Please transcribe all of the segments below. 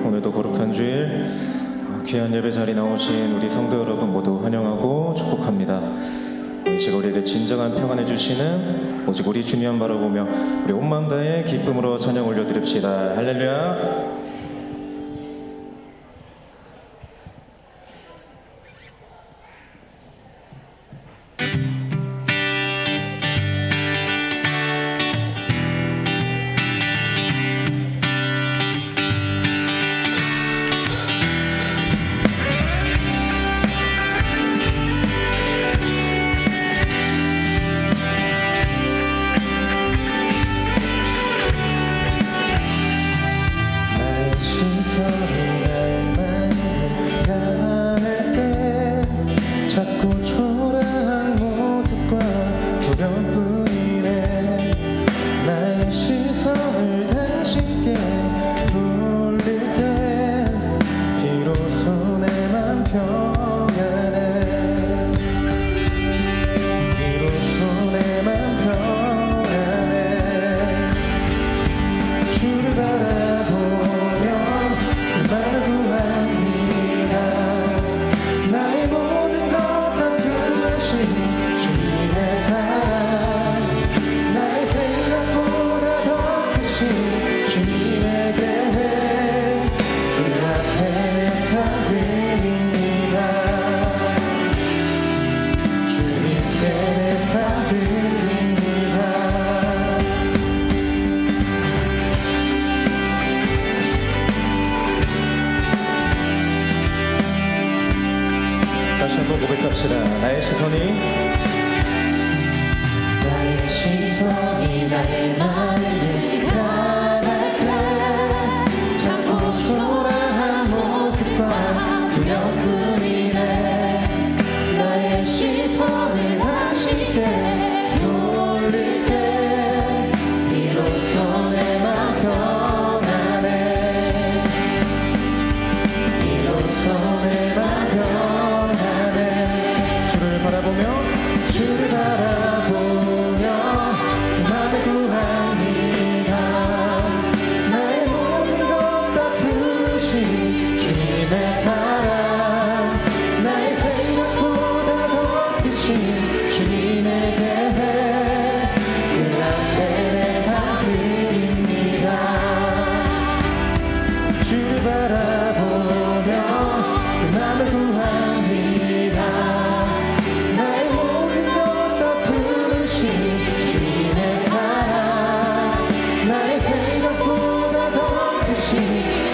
오늘도 거룩한 주일 귀한 예배 자리 나오신 우리 성도 여러분 모두 환영하고 축복합니다. 제가 우리에게 진정한 평안을 주시는 오직 우리 주님 바라보며 우리 온 마음 다해 기쁨으로 찬양 올려드립시다. 할렐루야. 나의 시선이 나의 마음을 향할 때 자꾸 초라한 모습과 두려움뿐이네. 나의 시선을 당신께 돌릴 때 비로소 내 맘 변하네. 비로소 내 맘 변하네. 주를 바라보며 맘을 구합니다. 나의 모든 것 다 부으신 주님의 사랑, 나의 생각보다 더 크신 주님의 계획, 그 앞에 내 삶 드립니다. 주를 바라보며 그 맘을 구합니다.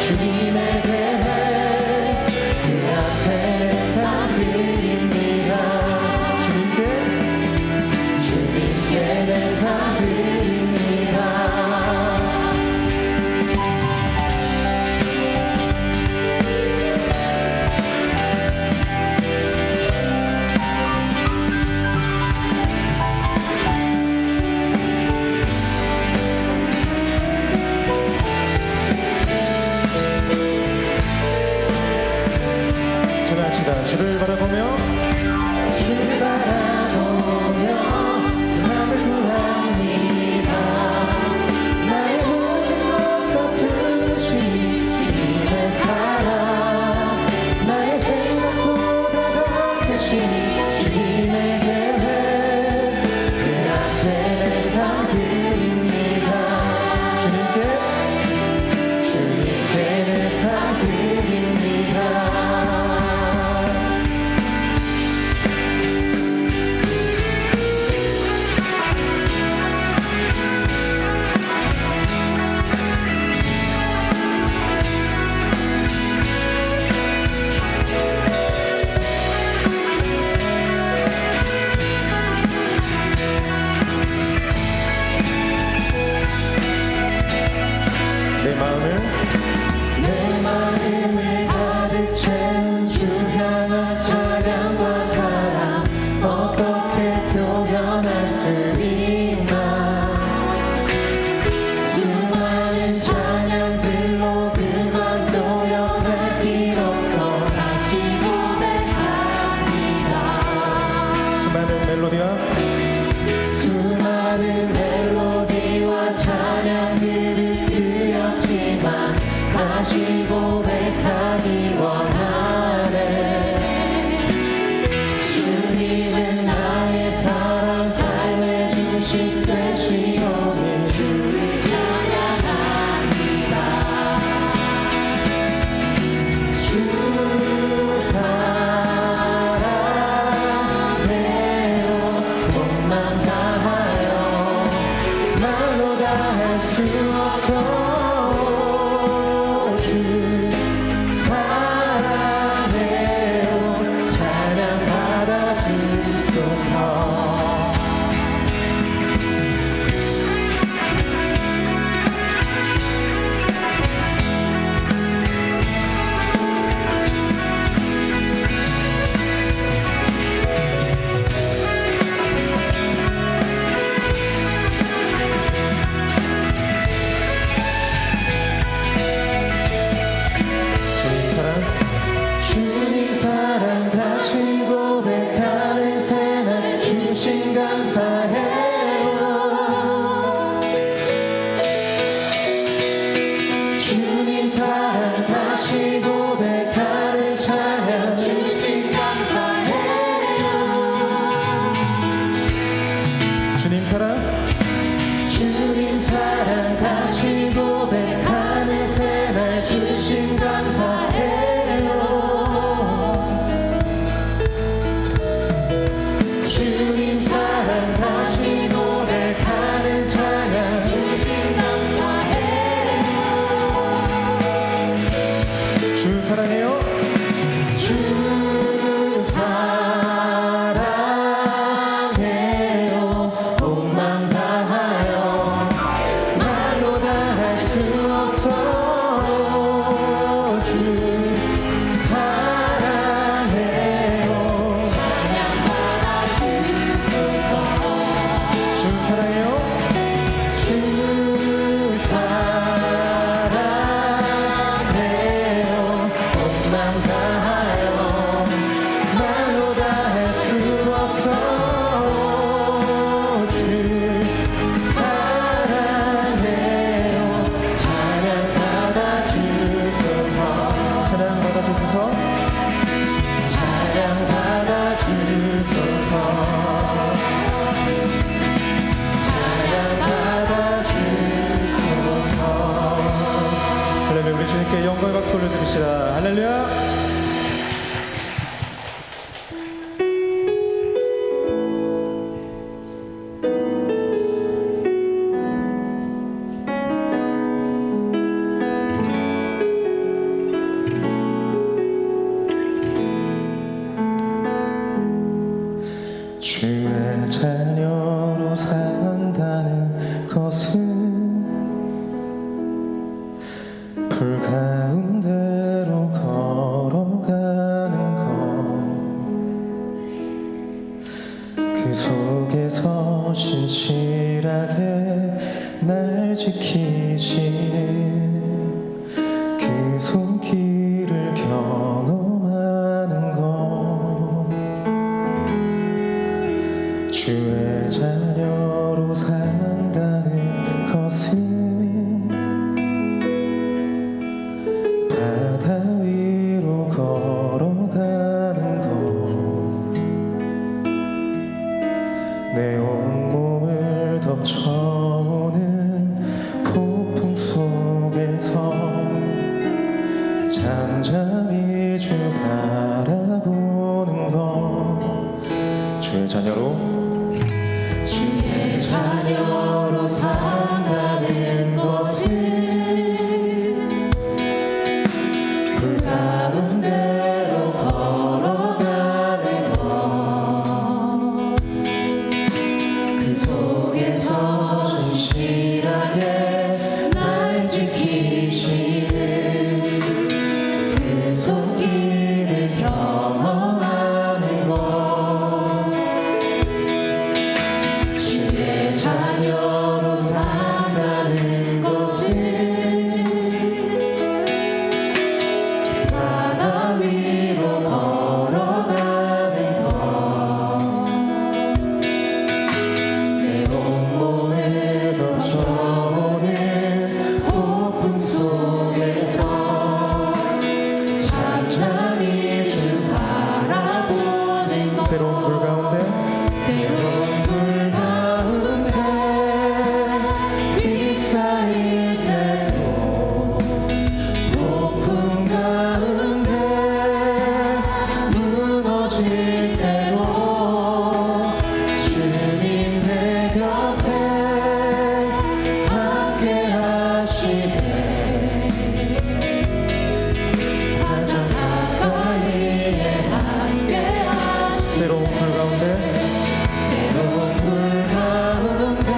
주님의 계획, 그 앞에 내 삶 드립니다. 주님께 내 삶 드립니다. 주를 바라보며 그 맘을 구합니다. 나의 모든 것 다 부으신 주님의 사랑, 나의 생각보다 더 크신 주님의 계획, 그 앞에 내 삶 드립니다. 주님께 내 삶 드립니다. 내 마음을 가득 채운 주 향한 찬양과 사랑, 어떻게 표현할 수 있나. 수많은 찬양들로 그만 표현할 길 없어 다시 고백합니다. 수많은 멜로디와 찬양들을 드려 주님께 영광의 박수 올려드립시다. 할렐루야. 주의 자녀로 산다는 것은 불 가운데로 걸어가는 것, 그 속에서 신실하게 날 지키시는 그 손길을 경험하는 것, 주의 자녀로 산다는 것은 바다 위로 걸어가는 것, 내 온몸을 덮쳐오는 폭풍 속에서 잠잠히 주 바라보는 것, 주의 자녀로 주의 자녀로 산다는 것은 불 가운데로 걸어가는 것, 그 속에서 신실하게 날 지키시는 그 손길을 경험하는 것, 주의 자녀로 산다는 것은 바다 위로 걸어가는 것, 내 온몸을 덮쳐오는 폭풍 속에서 잠잠히 주 바라보는 것, 때론 불 가운데 때론 불 가운데 휩싸일 때도 폭풍 가운데 무너질 때도 주님 내 곁에 함께 하시네, 가장 가까이에 함께 하시네, 때론 불 가운데 때론 불 가운데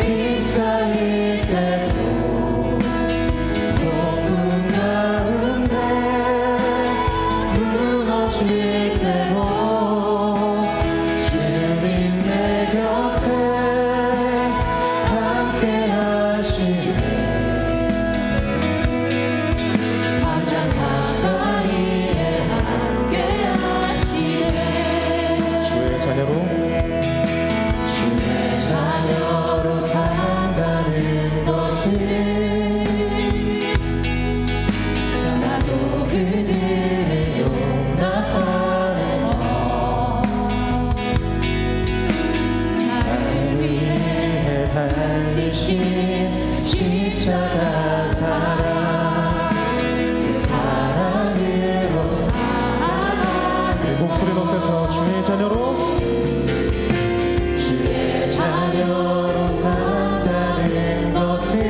휩싸일 때도 폭풍 가운데 무너질 때도 주님 내 곁에 함께 하시네, 가장 가까이에 함께 하시네. 주의 자녀로 주의 자녀로 산다는 것은 나도 그들을 용납하는 것, 나를 위해 달리신 십자가 사랑, 그 사랑으로 살아가는 목소리 높여서 주의 자녀로 주의 자녀로 산다는 것은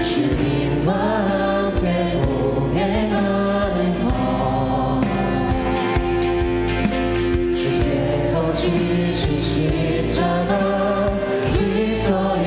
주님과 함께 동행하는 것, 주께서 지신 십자가 기꺼이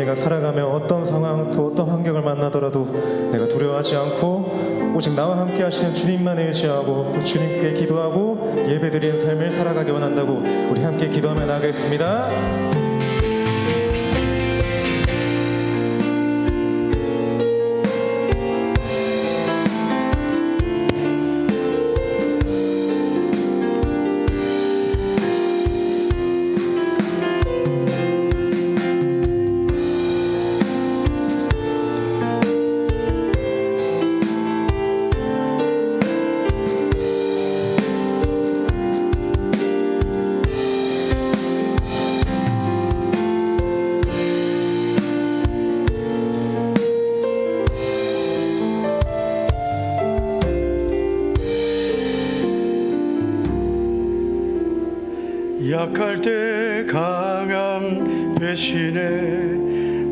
내가 살아가며 어떤 상황 또 어떤 환경을 만나더라도 내가 두려워하지 않고 오직 나와 함께 하시는 주님만 의지하고 또 주님께 기도하고 예배드리는 삶을 살아가기 원한다고 우리 함께 기도하며 나가겠습니다. 약할 때 강함 대신에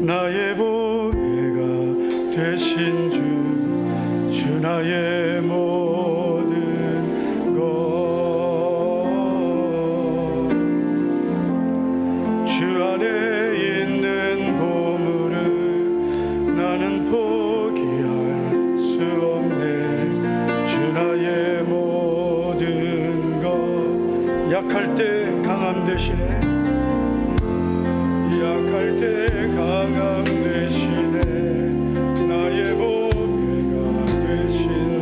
나의 보배가 되신 주 나의 모든 것 주 안에 있는 보물을 나는 포기할 수 없네 주 나의 모든 것 약할 때 강함 대신에 약할 때 강함 대신에 나의 보배가 되신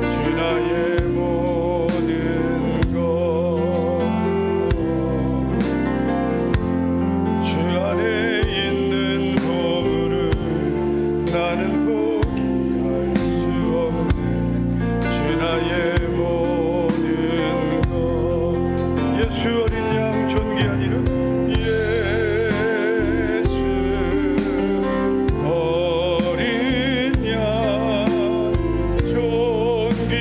주 나의 모든 것 주 안에 있는 보물을 나는 포기할 수 없네 주 나의 모든 것 예수 어린 양 존귀한 이름 예수 어린 양 존귀한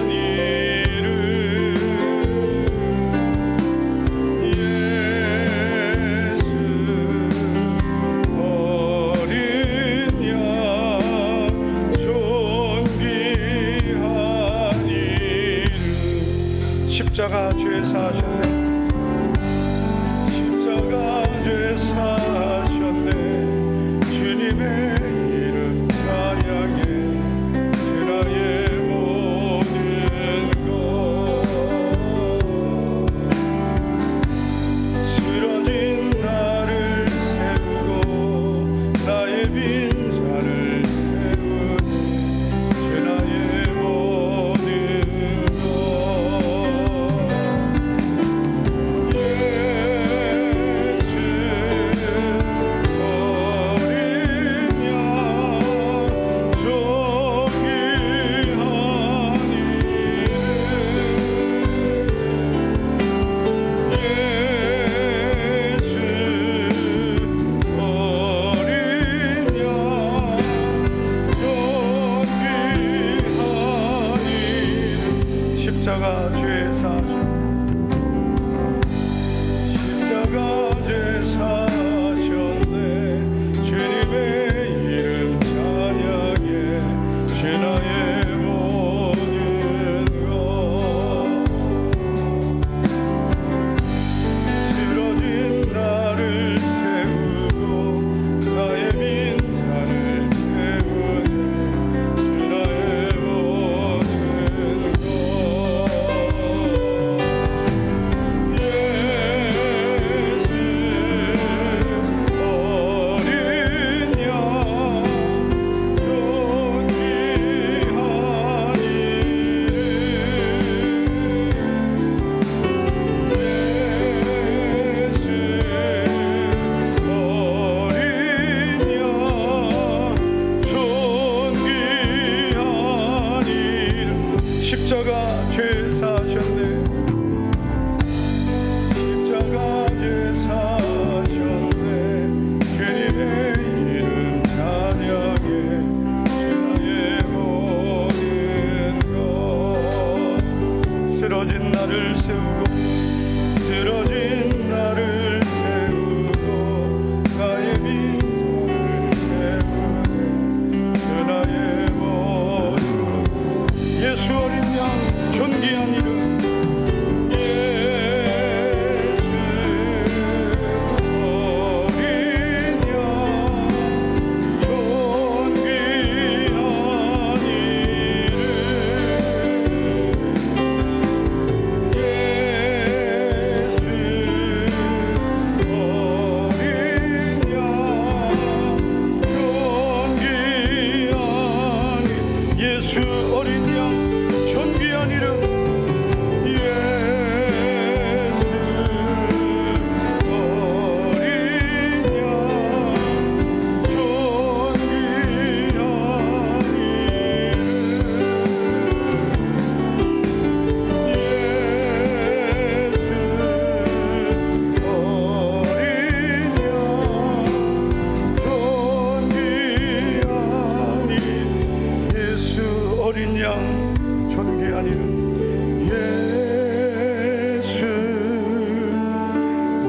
이름 예수 어린 양 존귀한 이름 십자가 죄 사셨네 십자가 죄 사셨네 주님의 이름 찬양해 주 나의 모든 것 쓰러진 나를 세우고 나의 빈자를 세우니 주 나의 모든 것 하나님 예수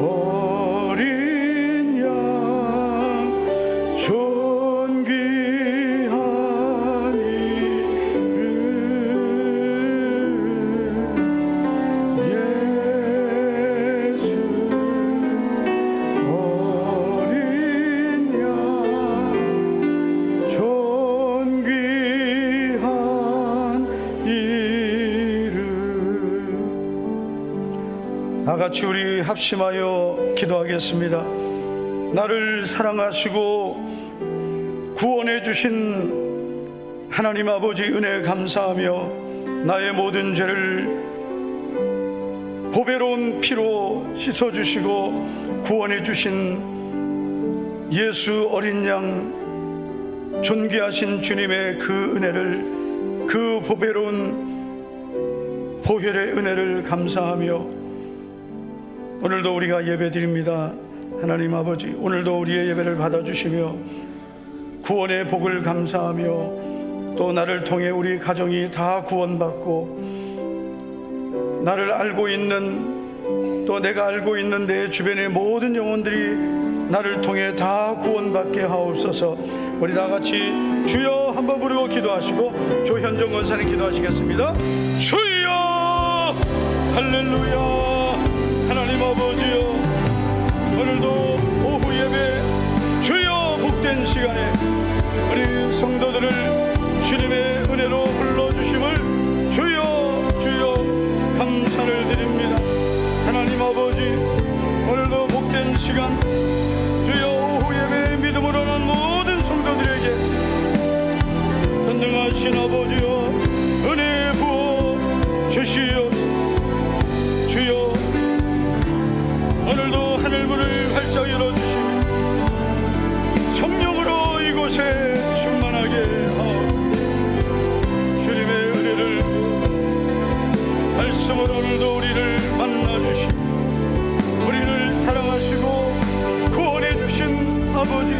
어린 양 존귀한 이름 예수 어린 양 존귀한 이름. 다같이 우리 합심하여 기도하겠습니다. 나를 사랑하시고 구원해 주신 하나님 아버지 은혜에 감사하며 나의 모든 죄를 보배로운 피로 씻어주시고 구원해 주신 예수 어린 양 존귀하신 주님의 그 은혜를, 그 보배로운 보혈의 은혜를 감사하며 오늘도 우리가 예배드립니다. 하나님 아버지, 오늘도 우리의 예배를 받아주시며 구원의 복을 감사하며 또 나를 통해 우리 가정이 다 구원받고 나를 알고 있는, 또 내가 알고 있는 내 주변의 모든 영혼들이 나를 통해 다 구원받게 하옵소서. 우리 다 같이 주여 한번 부르고 기도하시고 조현정 권사님 기도하시겠습니다. 주여 할렐루야. 하나님 아버지여, 오늘도 오후 예배 주여 복된 시간에 우리 성도들을 주님의 은혜로 불러주심을 주여 주여 감사를 드립니다. 하나님 아버지, 오늘도 복된 시간 주여 오후 예배 믿음으로 오는 모든 성도들에게 전능하신 아버지여 은혜 부어 주시옵소서. 주여 오늘도 하늘문을 활짝 열어주시며 성령으로 이곳에 충만하게 하옵소서. 주님의 은혜를 말씀으로 오늘도 우리를 만나주시고 우리를 사랑하시고 구원해주신 아버지,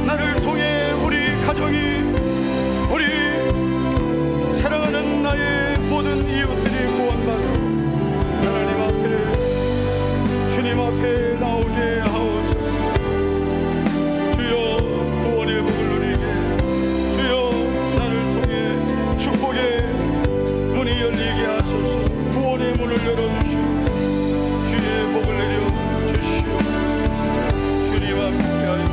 나를 통해 우리 가정이, 우리 사랑하는 나의 모든 이웃들이 구원받고 하나님 앞에, 주님 앞에 나오게 하옵소서. 주여 구원의 복을 누리게, 주여 나를 통해 축복의 문이 열리게 하소서. 구원의 문을 열어주시오. 주의 복을 내려주시오. 주님 함께하여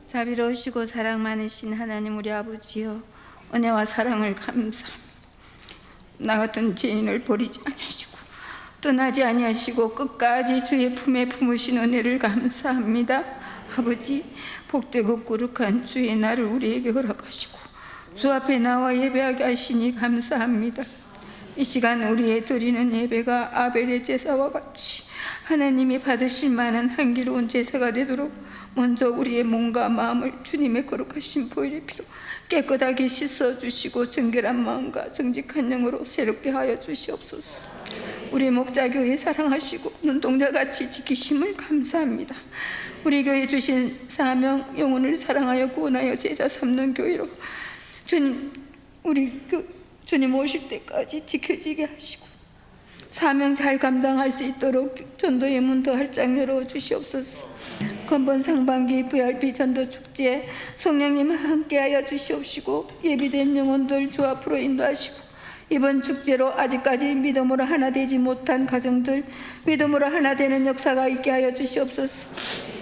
자비로우시고 사랑 많으신 하나님 우리 아버지여, 은혜와 사랑을 감사합니다. 나 같은 죄인을 버리지 아니하시고 떠나지 아니하시고 끝까지 주의 품에 품으신 은혜를 감사합니다. 아버지, 복되고 거룩한 주의 날을 우리에게 허락하시고 주 앞에 나와 예배하게 하시니 감사합니다. 이 시간 우리의 드리는 예배가 아벨의 제사와 같이 하나님이 받으실 만한 향기로운 제사가 되도록 먼저 우리의 몸과 마음을 주님의 거룩하신 보혈의 피로 깨끗하게 씻어주시고 정결한 마음과 정직한 영으로 새롭게 하여 주시옵소서. 우리 목자교회 사랑하시고 눈동자같이 지키심을 감사합니다. 우리 교회 주신 사명, 영혼을 사랑하여 구원하여 제자 삼는 교회로 주님 오실 때까지 지켜지게 하시고 사명 잘 감당할 수 있도록 전도의 문 더 활짝 열어 주시옵소서. 건번 상반기 VRP 전도 축제 성령님 함께하여 주시옵시고 예비된 영혼들 주 앞으로 인도하시고 이번 축제로 아직까지 믿음으로 하나 되지 못한 가정들 믿음으로 하나 되는 역사가 있게 하여 주시옵소서.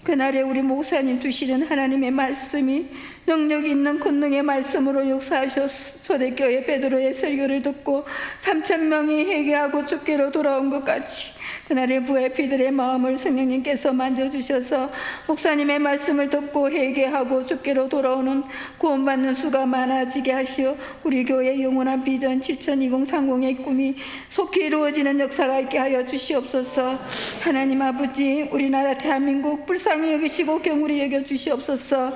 그날에 우리 목사님 주시는 하나님의 말씀이 능력 있는 권능의 말씀으로 역사하셔서 초대교회 베드로의 설교를 듣고 3,000명이 회개하고 주께로 돌아온 것 같이 그날의 VIP들의 마음을 성령님께서 만져주셔서 목사님의 말씀을 듣고 회개하고 주께로 돌아오는 구원받는 수가 많아지게 하시어 우리 교회의 영원한 비전 702030의 꿈이 속히 이루어지는 역사가 있게 하여 주시옵소서. 하나님 아버지, 우리나라 대한민국 불쌍히 여기시고 경홀히 여겨 주시옵소서.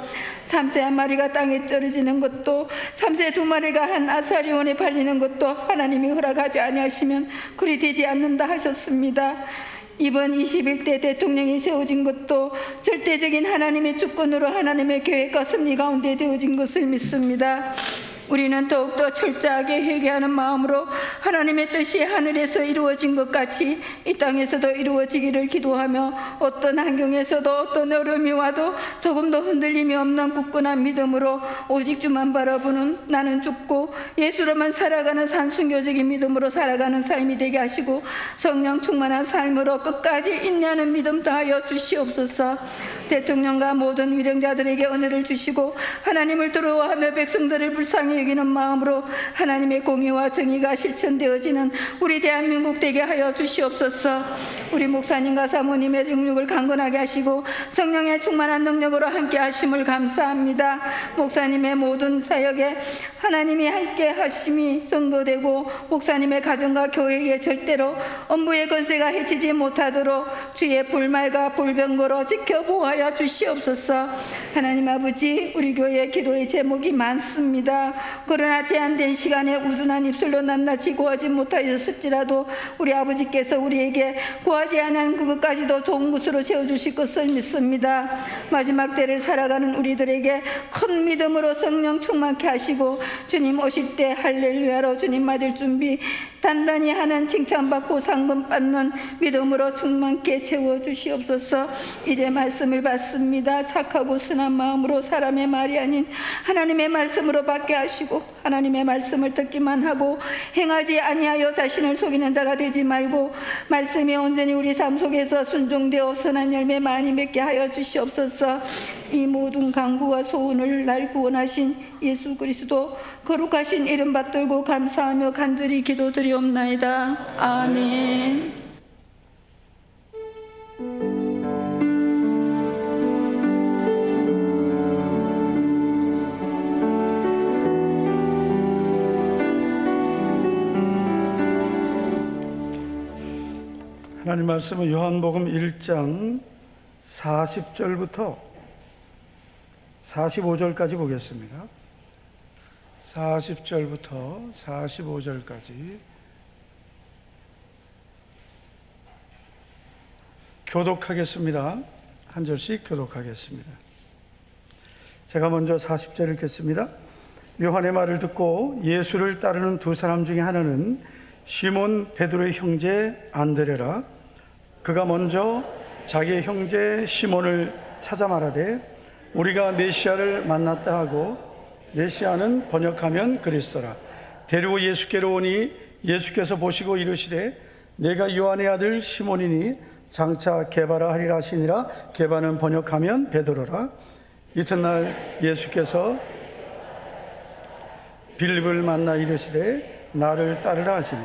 참새 한 마리가 땅에 떨어지는 것도 참새 두 마리가 한 아사리온에 팔리는 것도 하나님이 허락하지 아니하시면 그리 되지 않는다 하셨습니다. 이번 21대 대통령이 세워진 것도 절대적인 하나님의 주권으로 하나님의 계획과 섭리 가운데 되어진 것을 믿습니다. 우리는 더욱더 철저하게 회개하는 마음으로 하나님의 뜻이 하늘에서 이루어진 것 같이 이 땅에서도 이루어지기를 기도하며 어떤 환경에서도 어떤 어려움이 와도 조금도 흔들림이 없는 굳건한 믿음으로 오직 주만 바라보는 나는 죽고 예수로만 살아가는 산순교적인 믿음으로 살아가는 삶이 되게 하시고 성령 충만한 삶으로 끝까지 인내하는 믿음 다하여 주시옵소서. 대통령과 모든 위령자들에게 은혜를 주시고 하나님을 두려워하며 백성들을 불쌍히 여기는 마음으로 하나님의 공의와 정의가 실천되어지는 우리 대한민국 되게 하여 주시옵소서. 우리 목사님과 사모님의 정육을 강건하게 하시고 성령의 충만한 능력으로 함께 하심을 감사합니다. 목사님의 모든 사역에 하나님이 함께 하심이 증거되고 목사님의 가정과 교회에 절대로 엄부의 권세가 해치지 못하도록 주의 불말과 불병거로 지켜보아야 주시옵소서. 하나님 아버지, 우리 교회 기도의 제목이 많습니다. 그러나 제한된 시간에 우둔한 입술로 낱낱이 구하지 못하였을지라도 우리 아버지께서 우리에게 구하지 않은 그것까지도 좋은 것으로 채워주실 것을 믿습니다. 마지막 때를 살아가는 우리들에게 큰 믿음으로 성령 충만케 하시고 주님 오실 때 할렐루야로 주님 맞을 준비 단단히 하는 칭찬받고 상금받는 믿음으로 충만케 채워주시옵소서. 이제 말씀을 받습니다. 착하고 선한 마음으로 사람의 말이 아닌 하나님의 말씀으로 받게 하시고 하나님의 말씀을 듣기만 하고 행하지 아니하여 자신을 속이는 자가 되지 말고 말씀이 온전히 우리 삶 속에서 순종되어 선한 열매 많이 맺게 하여 주시옵소서. 이 모든 강구와 소원을 날 구원하신 예수 그리스도 거룩하신 이름 받들고 감사하며 간절히 기도드리옵나이다. 아멘. 하나님 말씀은 요한복음 1장 40절부터 45절까지 보겠습니다. 40절부터 45절까지 교독하겠습니다. 한 절씩 교독하겠습니다. 제가 먼저 40절 읽겠습니다. 요한의 말을 듣고 예수를 따르는 두 사람 중에 하나는 시몬 베드로의 형제 안드레라. 그가 먼저 자기의 형제 시몬을 찾아 말하되 우리가 메시아를 만났다 하고, 메시아는 번역하면 그리스도라. 데리고 예수께로 오니 예수께서 보시고 이르시되 내가 요한의 아들 시몬이니 장차 게바라 하리라 하시니라. 게바는 번역하면 베드로라. 이튿날 예수께서 빌립을 만나 이르시되 나를 따르라 하시니,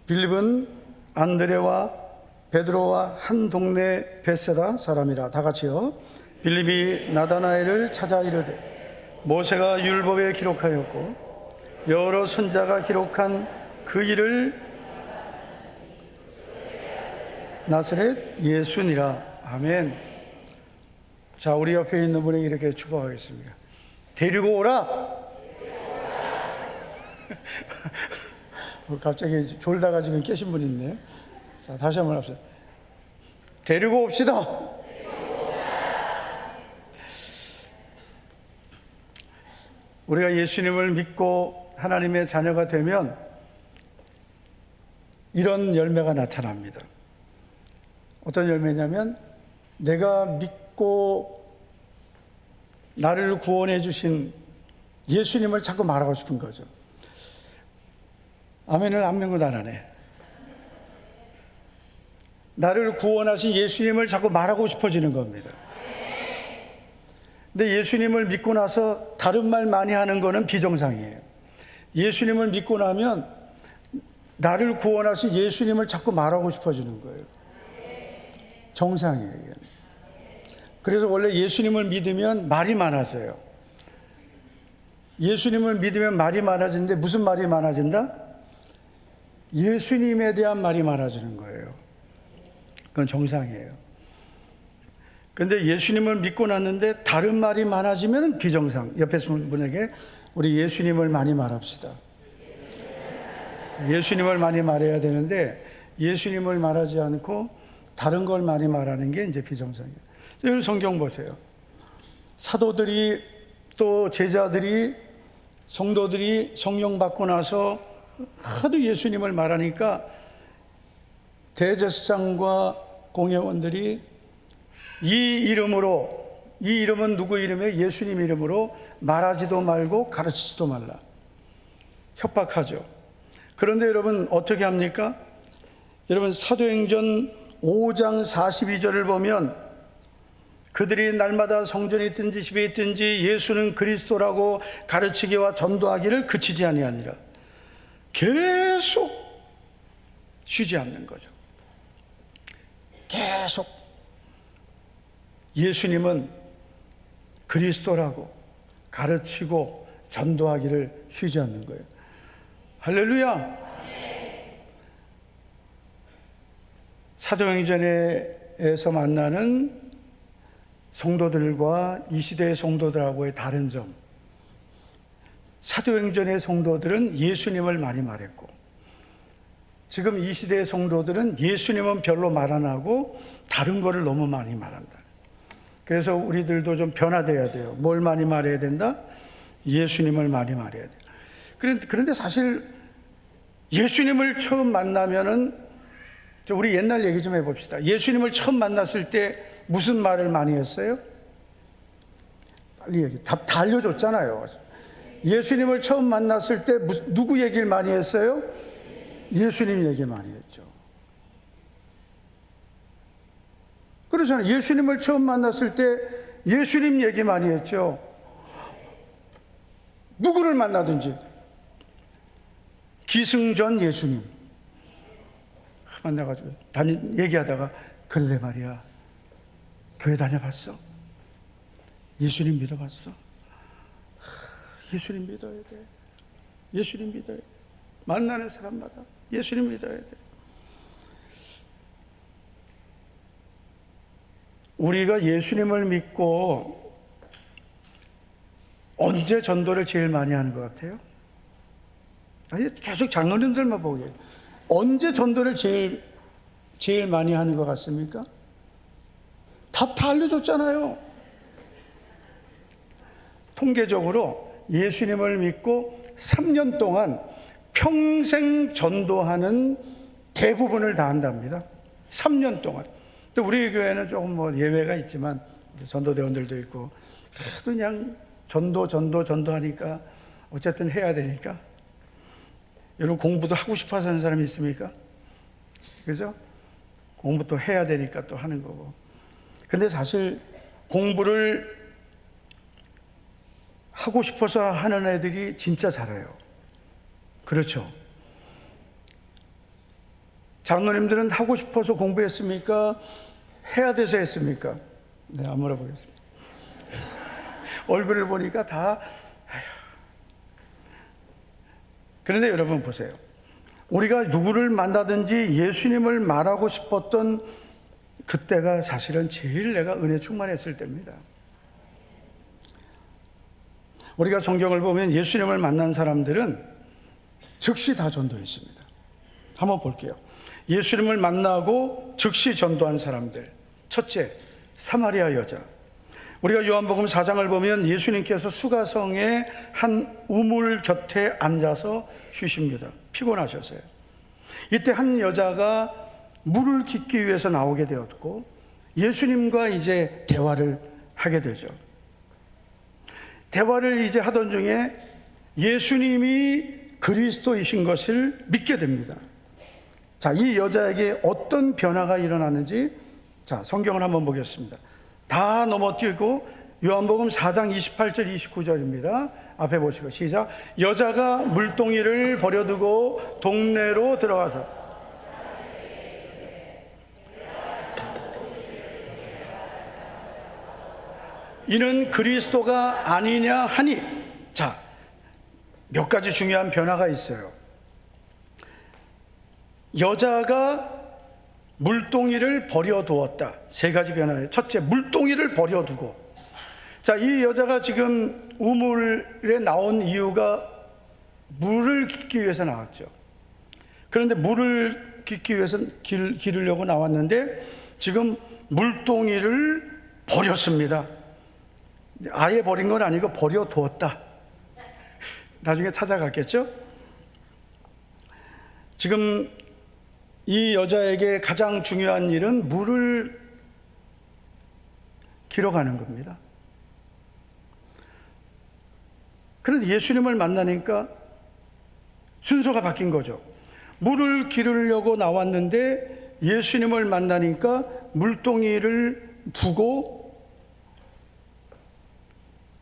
빌립은 안드레와 베드로와 한 동네 베세다 사람이라. 다 같이요. 빌립이 나다나엘을 찾아 이르되 모세가 율법에 기록하였고 여러 선자가 기록한 그 일을 나사렛 예수니라. 아멘. 자, 우리 옆에 있는 분에게 이렇게 축복하겠습니다. 데리고 오라. 갑자기 졸다가 지금 깨신 분 있네요. 자, 다시 한번 합시다. 데리고 옵시다. 우리가 예수님을 믿고 하나님의 자녀가 되면 이런 열매가 나타납니다. 어떤 열매냐면 내가 믿고 나를 구원해 주신 예수님을 자꾸 말하고 싶은 거죠. 아멘을 안 믿고 안 하네. 나를 구원하신 예수님을 자꾸 말하고 싶어지는 겁니다. 근데 예수님을 믿고 나서 다른 말 많이 하는 거는 비정상이에요. 예수님을 믿고 나면 나를 구원하신 예수님을 자꾸 말하고 싶어지는 거예요. 정상이에요. 그래서 원래 예수님을 믿으면 말이 많아져요. 예수님을 믿으면 말이 많아지는데 무슨 말이 많아진다? 예수님에 대한 말이 많아지는 거예요. 그건 정상이에요. 그런데 예수님을 믿고 났는데 다른 말이 많아지면 비정상. 옆에 있는 분에게 우리 예수님을 많이 말합시다. 예수님을 많이 말해야 되는데 예수님을 말하지 않고 다른 걸 많이 말하는 게 이제 비정상이에요. 여러분 성경 보세요. 사도들이 또 제자들이 성도들이 성령 받고 나서 하도 예수님을 말하니까 대제사장과 공회원들이 이 이름은 누구 이름이에요? 예수님 이름으로 말하지도 말고 가르치지도 말라. 협박하죠. 그런데 여러분 어떻게 합니까? 여러분 사도행전 5장 42절을 보면 그들이 날마다 성전에 있든지 집에 있든지 예수는 그리스도라고 가르치기와 전도하기를 그치지 아니하니라. 계속 쉬지 않는 거죠. 계속 예수님은 그리스도라고 가르치고 전도하기를 쉬지 않는 거예요. 할렐루야. 사도행전에서 만나는 성도들과 이 시대의 성도들하고의 다른 점, 사도행전의 성도들은 예수님을 많이 말했고 지금 이 시대의 성도들은 예수님은 별로 말 안 하고 다른 거를 너무 많이 말한다. 그래서 우리들도 좀 변화돼야 돼요. 뭘 많이 말해야 된다? 예수님을 많이 말해야 돼요. 그런데 사실 예수님을 처음 만나면은 우리 옛날 얘기 좀 해봅시다. 예수님을 처음 만났을 때 무슨 말을 많이 했어요? 빨리 얘기. 다 알려줬잖아요. 예수님을 처음 만났을 때 누구 얘기를 많이 했어요? 예수님 얘기 많이 했죠. 그러잖아요. 예수님을 처음 만났을 때 예수님 얘기 많이 했죠. 누구를 만나든지 기승전 예수님 만나가지고 얘기하다가 그래 말이야, 교회 다녀봤어? 예수님 믿어봤어? 예수님 믿어야 돼. 예수님 믿어야 돼. 만나는 사람마다 예수님 믿어야 돼. 우리가 예수님을 믿고 언제 전도를 제일 많이 하는 것 같아요? 아니, 계속 장로님들만 보게. 언제 전도를 제일 많이 하는 것 같습니까? 다 알려줬잖아요. 통계적으로 예수님을 믿고 3년 동안 평생 전도하는 대부분을 다 한답니다. 3년 동안. 또 우리 교회는 조금 뭐 예외가 있지만 전도대원들도 있고 그냥 전도하니까 어쨌든 해야 되니까. 여러분 공부도 하고 싶어서 하는 사람이 있습니까? 그죠? 공부도 해야 되니까 또 하는 거고. 근데 사실 공부를 하고 싶어서 하는 애들이 진짜 잘해요. 그렇죠? 장로님들은 하고 싶어서 공부했습니까? 해야 돼서 했습니까? 네, 안 물어보겠습니다. 얼굴을 보니까 다. 그런데 여러분 보세요. 우리가 누구를 만나든지 예수님을 말하고 싶었던 그때가 사실은 제일 내가 은혜 충만했을 때입니다. 우리가 성경을 보면 예수님을 만난 사람들은 즉시 다 전도했습니다. 한번 볼게요. 예수님을 만나고 즉시 전도한 사람들. 첫째, 사마리아 여자. 우리가 요한복음 4장을 보면 예수님께서 수가성의 한 우물 곁에 앉아서 쉬십니다. 피곤하셨어요. 이때 한 여자가 물을 깃기 위해서 나오게 되었고 예수님과 이제 대화를 하게 되죠. 대화를 이제 하던 중에 예수님이 그리스도이신 것을 믿게 됩니다. 자, 이 여자에게 어떤 변화가 일어나는지 자, 성경을 한번 보겠습니다. 다 넘어뛰고 요한복음 4장 28절 29절입니다. 앞에 보시고 시작. 여자가 물동이를 버려두고 동네로 들어가서 이는 그리스도가 아니냐 하니. 자, 몇 가지 중요한 변화가 있어요. 여자가 물동이를 버려두었다. 세 가지 변화예요. 첫째, 물동이를 버려두고. 자, 이 여자가 지금 우물에 나온 이유가 물을 깃기 위해서 나왔죠. 그런데 물을 깃기 위해서 기르려고 나왔는데 지금 물동이를 버렸습니다. 아예 버린 건 아니고 버려두었다. 나중에 찾아갔겠죠? 지금 이 여자에게 가장 중요한 일은 물을 길어가는 겁니다. 그런데 예수님을 만나니까 순서가 바뀐 거죠. 물을 기르려고 나왔는데 예수님을 만나니까 물동이를 두고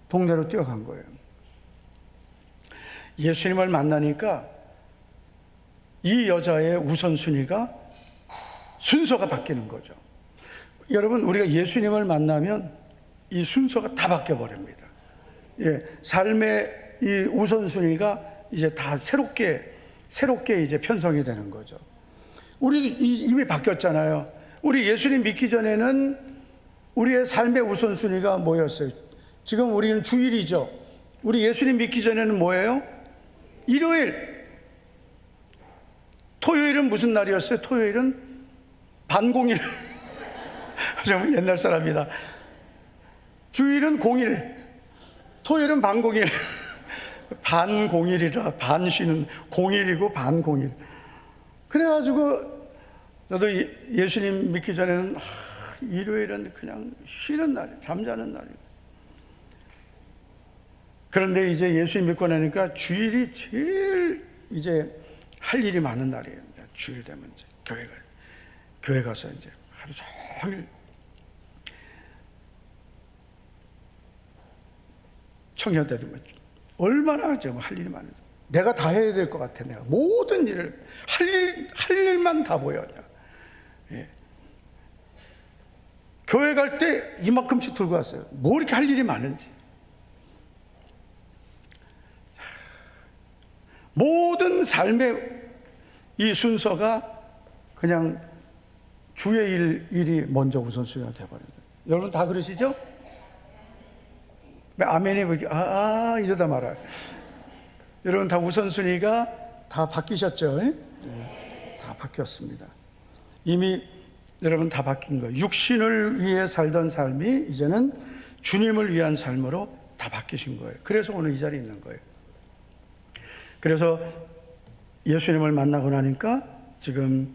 동네로 뛰어간 거예요. 예수님을 만나니까 이 여자의 우선순위가 순서가 바뀌는 거죠. 여러분, 우리가 예수님을 만나면 이 순서가 다 바뀌어 버립니다. 예, 삶의 이 우선순위가 이제 다 새롭게 이제 편성이 되는 거죠. 우리 이미 바뀌었잖아요. 우리 예수님 믿기 전에는 우리의 삶의 우선순위가 뭐였어요? 지금 우리는 주일이죠. 우리 예수님 믿기 전에는 뭐예요? 일요일. 토요일은 무슨 날이었어요? 토요일은 반공일. 좀 옛날 사람이다. 주일은 공일. 토요일은 반공일. 반공일이라, 반 쉬는 공일이고 반공일. 그래가지고 저도 예수님 믿기 전에는 일요일은 그냥 쉬는 날, 잠자는 날이에요. 그런데 이제 예수님 믿고 나니까 주일이 제일 이제 할 일이 많은 날이에요. 주일 되면 이제 교회 가서 이제 하루 종일 청년들이 얼마나 좀 할 일이 많은지. 내가 다 해야 될 것 같아. 내가 모든 일을 할 일만 다 보여. 예. 교회 갈 때 이만큼씩 들고 왔어요. 뭐 이렇게 할 일이 많은지. 모든 삶의 이 순서가 그냥 주의 일이 먼저 우선순위가 되어버린 거예요. 여러분 다 그러시죠? 아멘이 이러다 말아요. 여러분 다 우선순위가 다 바뀌셨죠? 네, 다 바뀌었습니다. 이미 여러분 다 바뀐 거예요. 육신을 위해 살던 삶이 이제는 주님을 위한 삶으로 다 바뀌신 거예요. 그래서 오늘 이 자리에 있는 거예요. 그래서 예수님을 만나고 나니까 지금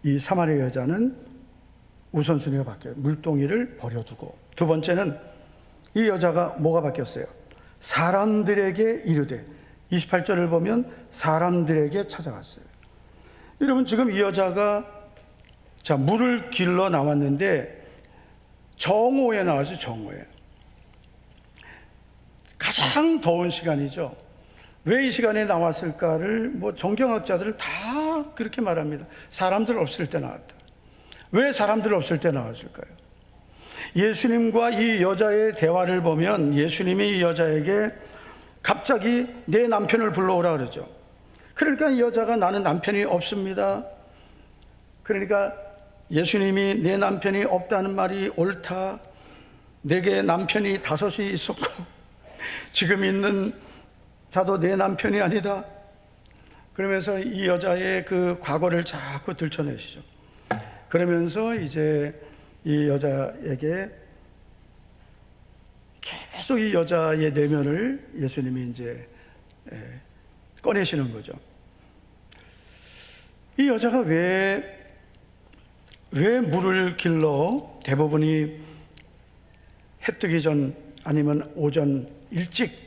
이 사마리아 여자는 우선순위가 바뀌어요. 물동이를 버려두고. 두 번째는 이 여자가 뭐가 바뀌었어요? 사람들에게 이르되. 28절을 보면 사람들에게 찾아갔어요. 여러분 지금 이 여자가 물을 길러 나왔는데 정오에 나왔어요. 정오에. 가장 더운 시간이죠. 왜 이 시간에 나왔을까를 정경학자들은 다 그렇게 말합니다. 사람들 없을 때 나왔다. 왜 사람들 없을 때 나왔을까요? 예수님과 이 여자의 대화를 보면 예수님이 이 여자에게 갑자기 내 남편을 불러오라 그러죠. 그러니까 이 여자가 나는 남편이 없습니다. 그러니까 예수님이 내 남편이 없다는 말이 옳다. 내게 남편이 5이 있었고 지금 있는 자도 내 남편이 아니다. 그러면서 이 여자의 그 과거를 자꾸 들춰내시죠. 그러면서 이제 이 여자에게 계속 이 여자의 내면을 예수님이 이제 꺼내시는 거죠. 이 여자가 왜 물을 길러 대부분이 해 뜨기 전 아니면 오전 일찍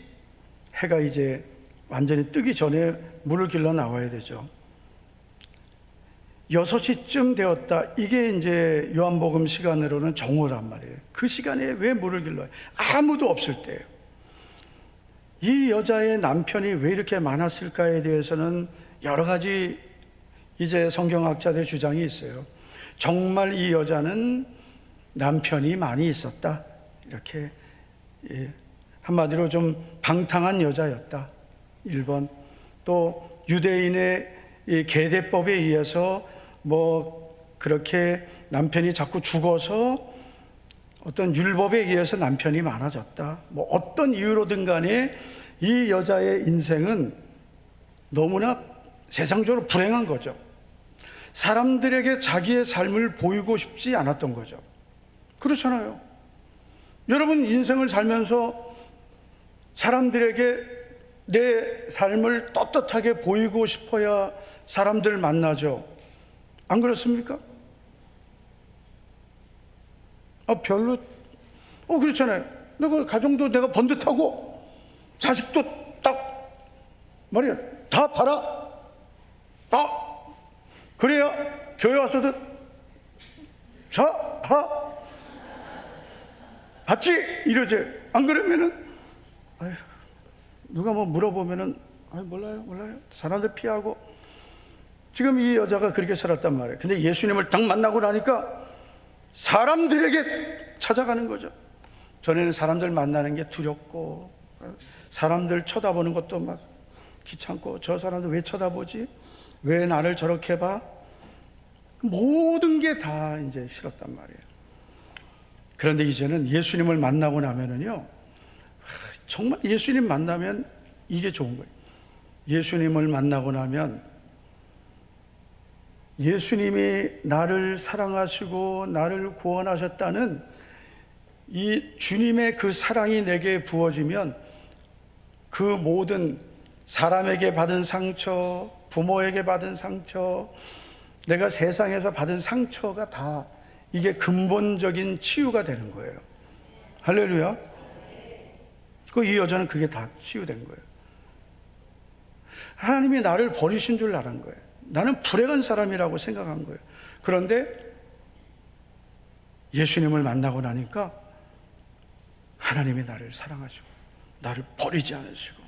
해가 이제 완전히 뜨기 전에 물을 길러 나와야 되죠. 6시쯤 되었다. 이게 이제 요한복음 시간으로는 정오란 말이에요. 그 시간에 왜 물을 길러요? 아무도 없을 때예요. 이 여자의 남편이 왜 이렇게 많았을까에 대해서는 여러 가지 이제 성경학자들의 주장이 있어요. 정말 이 여자는 남편이 많이 있었다. 이렇게 한마디로 좀 방탕한 여자였다. 1번. 또 유대인의 이 계대법에 의해서 그렇게 남편이 자꾸 죽어서 어떤 율법에 의해서 남편이 많아졌다. 어떤 이유로든 간에 이 여자의 인생은 너무나 세상적으로 불행한 거죠. 사람들에게 자기의 삶을 보이고 싶지 않았던 거죠. 그렇잖아요. 여러분 인생을 살면서 사람들에게 내 삶을 떳떳하게 보이고 싶어야 사람들 만나죠. 안 그렇습니까? 별로 그렇잖아요. 내가 가정도 내가 번듯하고 자식도 딱 말이야 다 봐라. 그래야 교회 와서도 자 봐. 봤지? 이러지. 안 그러면은 누가 뭐 물어보면은 몰라요. 사람들 피하고. 지금 이 여자가 그렇게 살았단 말이에요. 근데 예수님을 딱 만나고 나니까 사람들에게 찾아가는 거죠. 전에는 사람들 만나는 게 두렵고 사람들 쳐다보는 것도 막 귀찮고, 저 사람들 왜 쳐다보지? 왜 나를 저렇게 봐? 모든 게 다 이제 싫었단 말이에요. 그런데 이제는 예수님을 만나고 나면은요, 정말 예수님 만나면 이게 좋은 거예요. 예수님을 만나고 나면 예수님이 나를 사랑하시고 나를 구원하셨다는 이 주님의 그 사랑이 내게 부어지면 그 모든 사람에게 받은 상처, 부모에게 받은 상처, 내가 세상에서 받은 상처가 다 이게 근본적인 치유가 되는 거예요. 할렐루야. 이 여자는 그게 다 치유된 거예요. 하나님이 나를 버리신 줄 알은 거예요. 나는 불행한 사람이라고 생각한 거예요. 그런데 예수님을 만나고 나니까 하나님이 나를 사랑하시고 나를 버리지 않으시고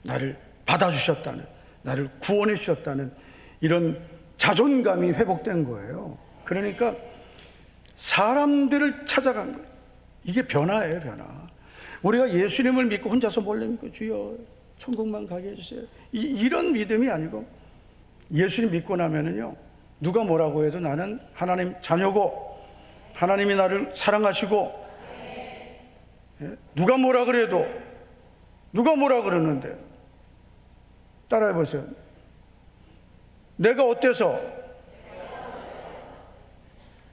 나를 받아주셨다는, 나를 구원해 주셨다는 이런 자존감이 회복된 거예요. 그러니까 사람들을 찾아간 거예요. 이게 변화예요, 변화. 우리가 예수님을 믿고 혼자서 몰래 믿고 주여 천국만 가게 해주세요, 이런 믿음이 아니고 예수님 믿고 나면은요, 누가 뭐라고 해도 나는 하나님 자녀고 하나님이 나를 사랑하시고, 누가 뭐라 그래도, 누가 뭐라 그러는데 따라해 보세요. 내가 어때서?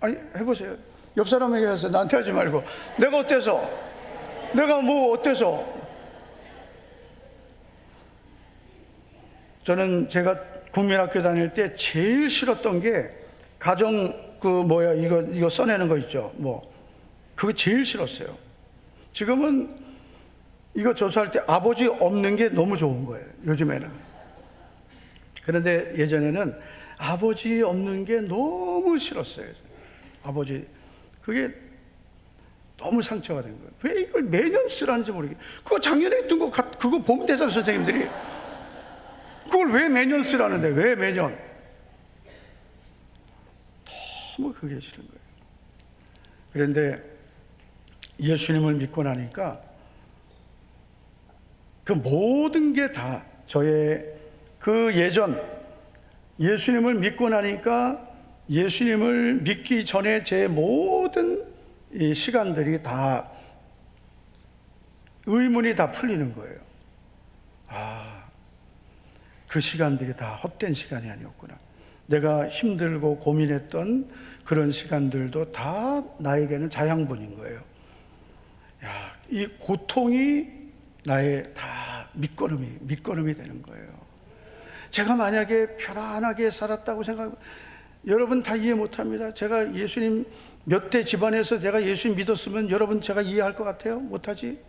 아니 해보세요. 옆 사람에게 해서 나한테 하지 말고 내가 어때서? 내가 뭐 어때서? 저는 제가 국민학교 다닐 때 제일 싫었던 게 가정 이거 써내는 거 있죠. 그거 제일 싫었어요. 지금은 이거 조사할 때 아버지 없는 게 너무 좋은 거예요, 요즘에는. 그런데 예전에는 아버지 없는 게 너무 싫었어요. 아버지, 그게 너무 상처가 된 거예요. 왜 이걸 매년 쓰라는지 모르겠어요. 그거 작년에 했던 거 그거 보면 되잖아요, 선생님들이. 그걸 왜 매년 쓰라는데, 왜 매년? 너무 그게 싫은 거예요. 그런데 예수님을 믿고 나니까 그 모든 게 다 저의 그 예전, 예수님을 믿고 나니까 예수님을 믿기 전에 제 모든 이 시간들이 다 의문이 다 풀리는 거예요. 그 시간들이 다 헛된 시간이 아니었구나. 내가 힘들고 고민했던 그런 시간들도 다 나에게는 자양분인 거예요. 이 고통이 나의 다 밑거름이 되는 거예요. 제가 만약에 편안하게 살았다고 생각하고, 여러분 다 이해 못합니다. 제가 예수님 몇 대 집안에서 제가 예수님 믿었으면 여러분 제가 이해할 것 같아요? 못하지?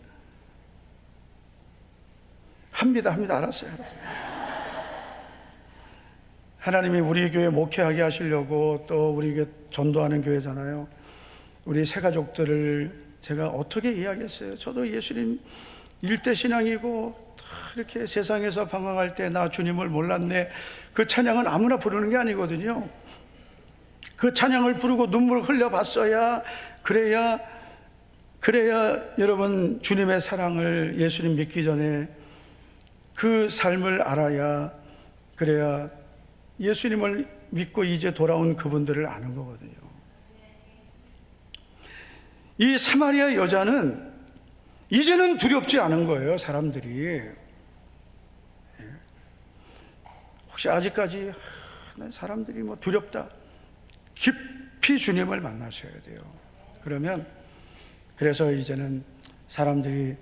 합니다. 알았어요. 하나님이 우리 교회 목회하게 하시려고 또 우리 교회 전도하는 교회잖아요. 우리 새가족들을 제가 어떻게 이해하겠어요? 저도 예수님 일대 신앙이고 이렇게 세상에서 방황할 때 나 주님을 몰랐네, 그 찬양은 아무나 부르는 게 아니거든요. 그 찬양을 부르고 눈물을 흘려봤어야, 그래야 여러분 주님의 사랑을 예수님 믿기 전에 그 삶을 알아야, 그래야 예수님을 믿고 이제 돌아온 그분들을 아는 거거든요. 이 사마리아 여자는 이제는 두렵지 않은 거예요, 사람들이. 혹시 아직까지 사람들이 뭐 두렵다. 깊이 주님을 만나셔야 돼요. 그래서 이제는 사람들이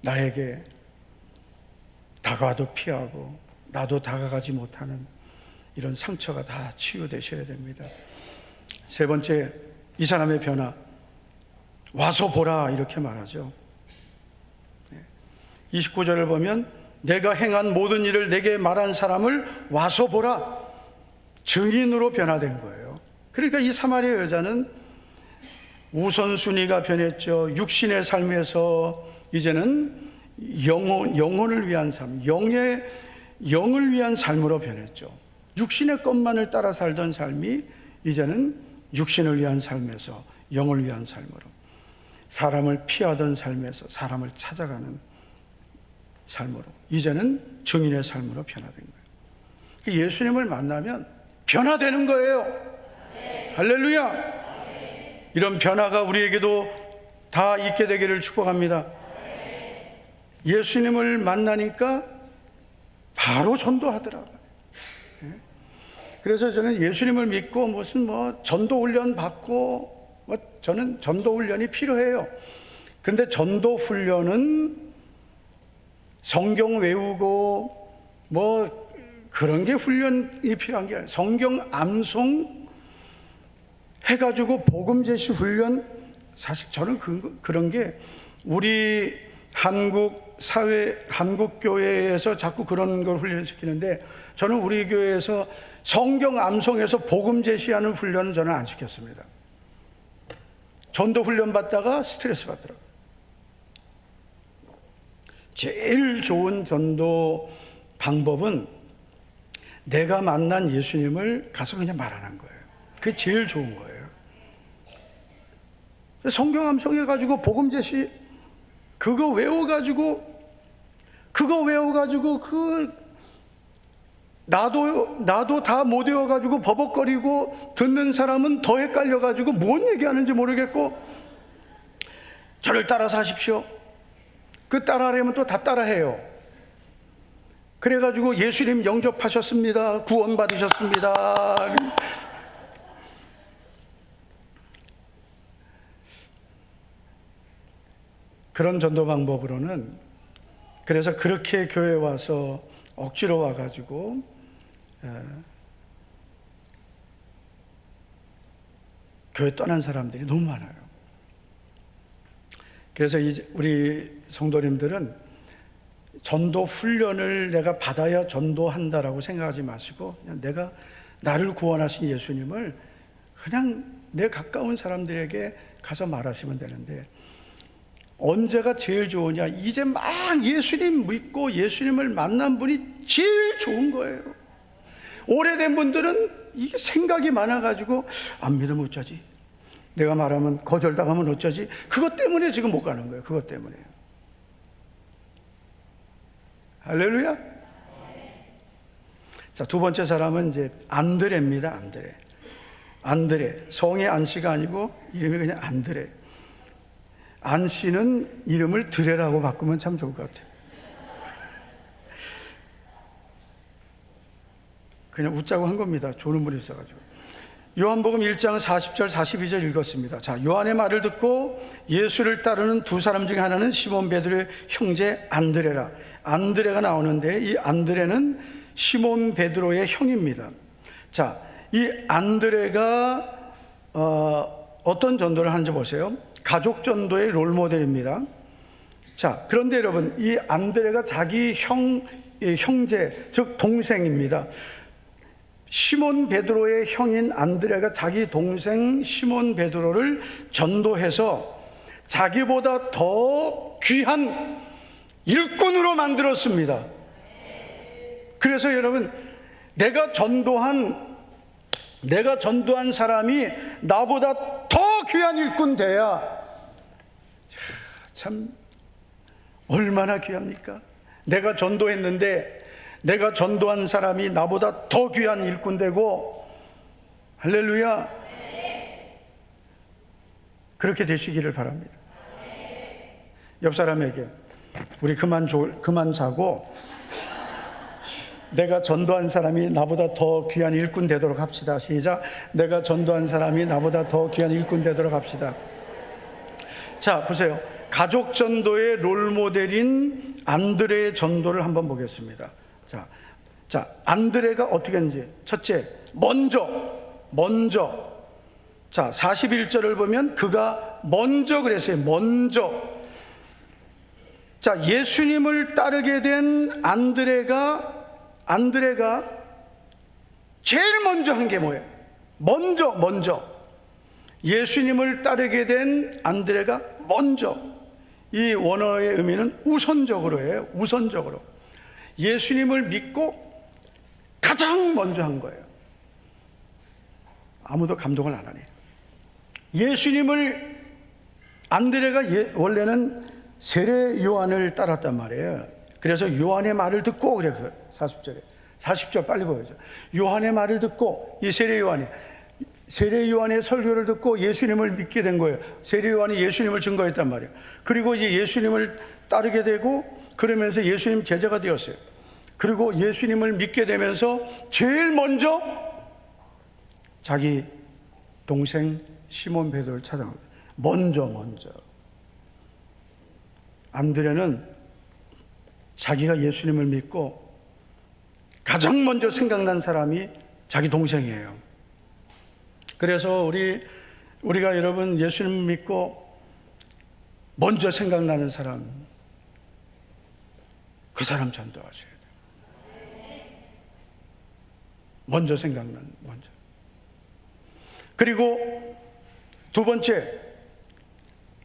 나에게 다가와도 피하고 나도 다가가지 못하는 이런 상처가 다 치유되셔야 됩니다. 세 번째, 이 사람의 변화. 와서 보라 이렇게 말하죠. 29절을 보면 내가 행한 모든 일을 내게 말한 사람을 와서 보라. 증인으로 변화된 거예요. 그러니까 이 사마리아 여자는 우선순위가 변했죠. 육신의 삶에서 이제는 영혼을 위한 삶, 영을 위한 삶으로 변했죠. 육신의 것만을 따라 살던 삶이 이제는 육신을 위한 삶에서 영을 위한 삶으로, 사람을 피하던 삶에서 사람을 찾아가는 삶으로, 이제는 증인의 삶으로 변화된 거예요. 예수님을 만나면 변화되는 거예요. 할렐루야. 이런 변화가 우리에게도 다 있게 되기를 축복합니다. 예수님을 만나니까 바로 전도하더라고요. 그래서 저는 예수님을 믿고 무슨 전도 훈련 받고 저는 전도 훈련이 필요해요. 근데 전도 훈련은 성경 외우고 그런 게 훈련이 필요한 게 아니라 성경 암송 해가지고 복음 제시 훈련, 사실 저는 그런 게 우리 한국 사회, 한국 교회에서 자꾸 그런 걸 훈련시키는데, 저는 우리 교회에서 성경 암송에서 복음 제시하는 훈련은 저는 안 시켰습니다. 전도 훈련 받다가 스트레스 받더라고요. 제일 좋은 전도 방법은 내가 만난 예수님을 가서 그냥 말하는 거예요. 그게 제일 좋은 거예요. 성경 암송해가지고 복음 제시 그거 외워가지고 나도 다 못 외워가지고 버벅거리고 듣는 사람은 더 헷갈려가지고 뭔 얘기하는지 모르겠고, 저를 따라서 하십시오. 그 따라하려면 또 다 따라해요. 그래가지고 예수님 영접하셨습니다, 구원 받으셨습니다. 그런 전도 방법으로는, 그래서 그렇게 교회 와서 억지로 와가지고 교회 떠난 사람들이 너무 많아요. 그래서 우리 성도님들은 전도 훈련을 내가 받아야 전도한다라고 생각하지 마시고, 그냥 내가 나를 구원하신 예수님을 그냥 내 가까운 사람들에게 가서 말하시면 되는데, 언제가 제일 좋으냐? 이제 막 예수님 믿고 예수님을 만난 분이 제일 좋은 거예요. 오래된 분들은 이게 생각이 많아가지고 안 믿으면 어쩌지? 내가 말하면 거절당하면 어쩌지? 그것 때문에 지금 못 가는 거예요. 그것 때문에. 할렐루야. 자, 두 번째 사람은 이제 안드레입니다. 안드레. 성의 안씨가 아니고 이름이 그냥 안드레. 안씨는 이름을 드레라고 바꾸면 참 좋을 것 같아요. 그냥 웃자고 한 겁니다. 좋은 분이 있어가지고. 요한복음 1장 40절 42절 읽었습니다. 자, 요한의 말을 듣고 예수를 따르는 두 사람 중에 하나는 시몬 베드로의 형제 안드레라. 안드레가 나오는데, 이 안드레는 시몬 베드로의 형입니다. 자, 이 안드레가 어떤 전도를 하는지 보세요. 가족 전도의 롤모델입니다. 자, 그런데 여러분, 이 안드레가 자기 형제, 즉 동생입니다. 시몬 베드로의 형인 안드레가 자기 동생 시몬 베드로를 전도해서 자기보다 더 귀한 일꾼으로 만들었습니다. 그래서 여러분, 내가 전도한 사람이 나보다 더 귀한 일꾼 돼야 참 얼마나 귀합니까? 내가 전도했는데 내가 전도한 사람이 나보다 더 귀한 일꾼 되고, 할렐루야. 그렇게 되시기를 바랍니다. 옆 사람에게 우리 그만 자고 내가 전도한 사람이 나보다 더 귀한 일꾼 되도록 합시다. 시작. 내가 전도한 사람이 나보다 더 귀한 일꾼 되도록 합시다. 자, 보세요. 가족 전도의 롤모델인 안드레의 전도를 한번 보겠습니다. 자, 안드레가 어떻게 했는지. 첫째, 먼저. 자, 41절을 보면 그가 먼저 그랬어요. 먼저. 자, 예수님을 따르게 된 안드레가 제일 먼저 한 게 뭐예요? 먼저. 예수님을 따르게 된 안드레가 먼저. 이 원어의 의미는 우선적으로예요. 우선적으로. 예수님을 믿고 가장 먼저 한 거예요. 아무도 감동을 안 하네. 예수님을 안드레가 원래는 세례 요한을 따랐단 말이에요. 그래서 요한의 말을 듣고 그래서 40절에 40절 빨리 보여줘. 요한의 말을 듣고 이 세례 요한의 설교를 듣고 예수님을 믿게 된 거예요. 세례 요한이 예수님을 증거했단 말이에요. 그리고 이제 예수님을 따르게 되고 그러면서 예수님 제자가 되었어요. 그리고 예수님을 믿게 되면서 제일 먼저 자기 동생 시몬 베드로를 찾아갑니다. 먼저. 안드레는 자기가 예수님을 믿고 가장 먼저 생각난 사람이 자기 동생이에요. 그래서 우리가 여러분 예수님을 믿고 먼저 생각나는 사람, 그 사람 전도하셔야 돼요. 먼저. 그리고 두 번째,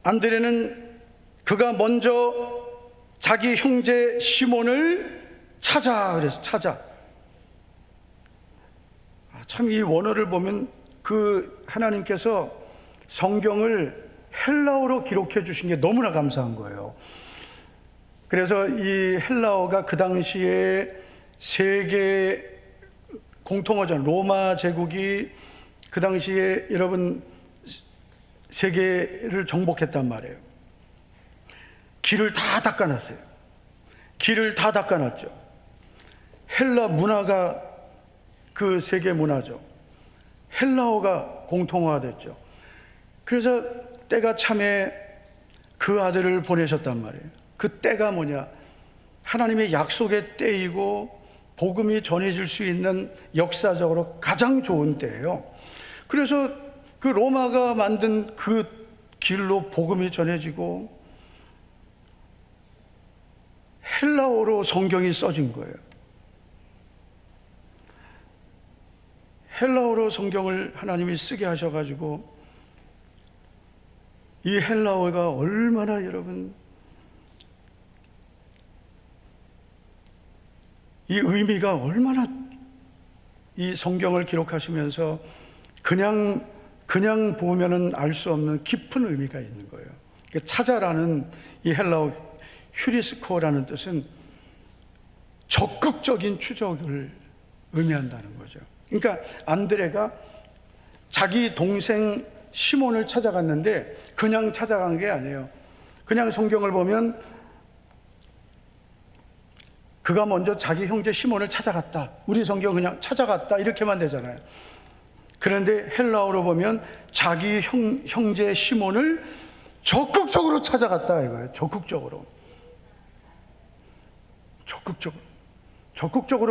안드레는 그가 먼저 자기 형제 시몬을 찾아. 참 이 원어를 보면 그 하나님께서 성경을 헬라어로 기록해 주신 게 너무나 감사한 거예요. 그래서 이 헬라어가 그 당시에 세계 공통어잖아요. 로마 제국이 그 당시에 여러분 세계를 정복했단 말이에요. 길을 다 닦아놨어요. 헬라 문화가 그 세계 문화죠. 헬라어가 공통화됐죠. 그래서 때가 참에 그 아들을 보내셨단 말이에요. 그 때가 뭐냐? 하나님의 약속의 때이고 복음이 전해질 수 있는 역사적으로 가장 좋은 때예요. 그래서 그 로마가 만든 그 길로 복음이 전해지고 헬라어로 성경이 써진 거예요. 헬라어로 성경을 하나님이 쓰게 하셔가지고 이 헬라어가 얼마나 여러분 이 의미가 얼마나 이 성경을 기록하시면서 그냥 보면은 알 수 없는 깊은 의미가 있는 거예요. 찾아라는 이 헬라어 휴리스코라는 뜻은 적극적인 추적을 의미한다는 거죠. 그러니까 안드레가 자기 동생 시몬을 찾아갔는데 그냥 찾아간 게 아니에요. 그냥 성경을 보면 그가 먼저 자기 형제 시몬을 찾아갔다. 우리 성경 그냥 찾아갔다 이렇게만 되잖아요. 그런데 헬라어로 보면 자기 형제 시몬을 적극적으로 찾아갔다 이거예요. 적극적으로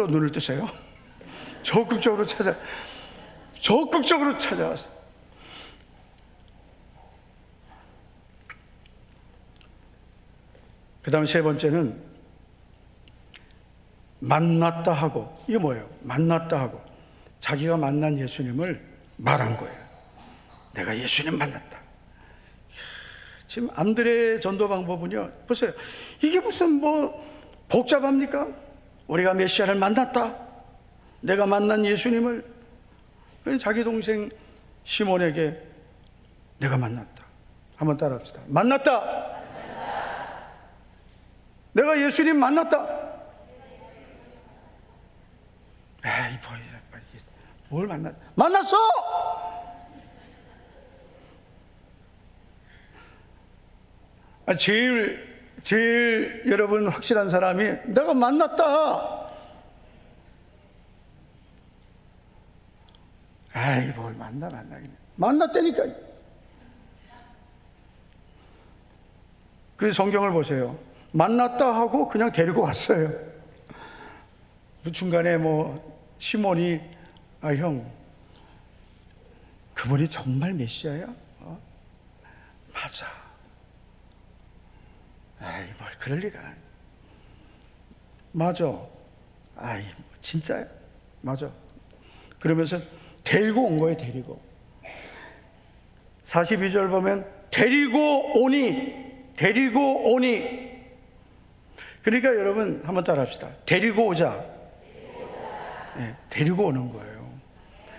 눈을 뜨세요. 적극적으로 찾아갔어요. 그 다음 세 번째는 만났다 하고, 이게 뭐예요? 만났다 하고 자기가 만난 예수님을 말한 거예요. 내가 예수님 만났다. 지금 안드레의 전도 방법은요, 보세요. 이게 무슨 복잡합니까? 우리가 메시아를 만났다. 내가 만난 예수님을. 자기 동생 시몬에게 내가 만났다. 한번 따라합시다. 만났다. 내가 예수님 만났다. 에이, 뭘 만났어! 제일 여러분 확실한 사람이 내가 만났다. 아이, 뭘 만나긴. 만났다니까. 그래서 성경을 보세요. 만났다 하고 그냥 데리고 왔어요. 중간에 시몬이, 형, 그분이 정말 메시아야? 맞아. 아이, 뭘 그럴 리가. 맞아. 아이, 진짜야? 맞아. 그러면서 데리고 온 거예요, 데리고. 42절 보면 데리고 오니. 그러니까 여러분 한번 따라 합시다. 데리고 오자. 네, 데리고 오는 거예요.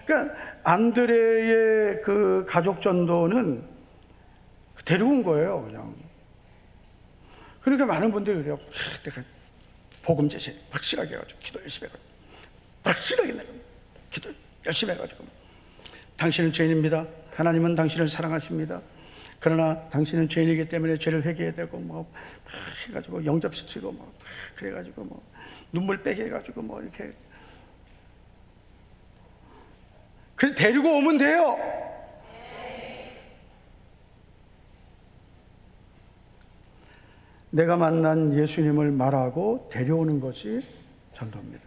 그러니까 안드레의 그 가족 전도는 데리고 온 거예요, 그냥. 그러니까 많은 분들이 그래요. 내가 복음 제시 확실하게 해가지고 기도 열심히 해가지고 확실하게 내가 기도 열심히 해가지고 당신은 죄인입니다. 하나님은 당신을 사랑하십니다. 그러나 당신은 죄인이기 때문에 죄를 회개해야 되고 해가지고 영접시키고 그래가지고 눈물 빼게 해가지고 이렇게 그래 데리고 오면 돼요. 내가 만난 예수님을 말하고 데려오는 것이 전도입니다.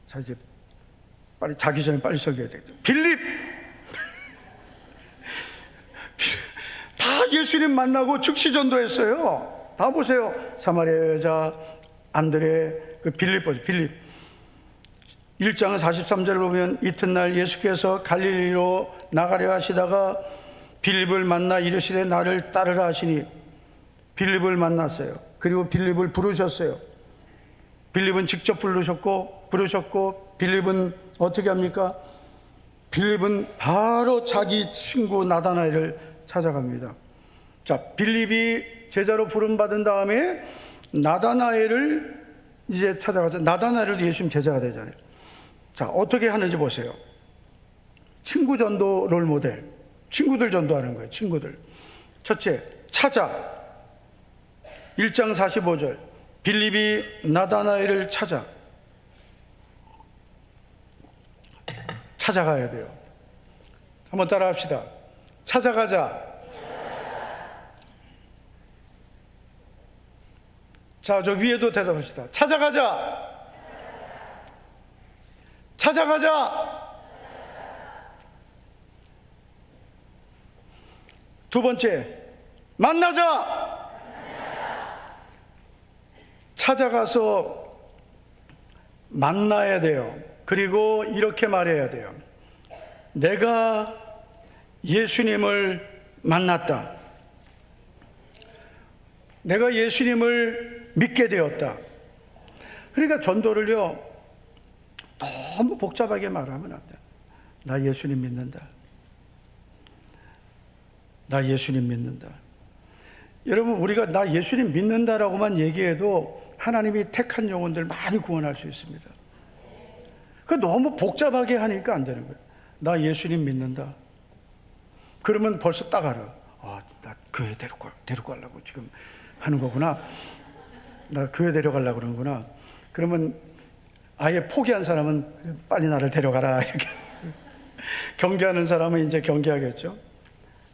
자, 이제 빨리 자기 전에 빨리 설교해야 되겠다. 빌립 다 예수님 만나고 즉시 전도했어요. 다 보세요. 사마리아 여자 안드레, 그 빌립 1장 43절을 보면 이튿날 예수께서 갈릴리로 나가려 하시다가 빌립을 만나 이르시되 나를 따르라 하시니 빌립을 만났어요. 그리고 빌립을 부르셨어요. 빌립은 직접 부르셨고 빌립은 어떻게 합니까? 빌립은 바로 자기 친구 나다나엘을 찾아갑니다. 자, 빌립이 제자로 부름받은 다음에 나다나엘을 이제 찾아가서 나다나엘도 예수님 제자가 되잖아요. 자, 어떻게 하는지 보세요. 친구 전도 롤 모델. 친구들 전도하는 거예요. 친구들. 첫째, 찾아. 1장 45절. 빌립이 나다나엘을 찾아가야 돼요. 한번 따라 합시다. 찾아가자. 자, 저 위에도 대답합시다. 찾아가자. 두 번째, 만나자. 찾아가서 만나야 돼요. 그리고 이렇게 말해야 돼요. 내가 예수님을 만났다. 내가 예수님을 믿게 되었다. 그러니까 전도를요, 너무 복잡하게 말하면 안 돼. 나 예수님 믿는다. 나 예수님 믿는다. 여러분, 우리가 나 예수님 믿는다라고만 얘기해도 하나님이 택한 영혼들 많이 구원할 수 있습니다. 그 너무 복잡하게 하니까 안 되는 거예요. 나 예수님 믿는다. 그러면 벌써 딱 알아. 나 교회 데리고 가려고 지금 하는 거구나. 나 교회 데려가려고 그러는구나. 그러면 아예 포기한 사람은 빨리 나를 데려가라. 이렇게. 경계하는 사람은 이제 경계하겠죠.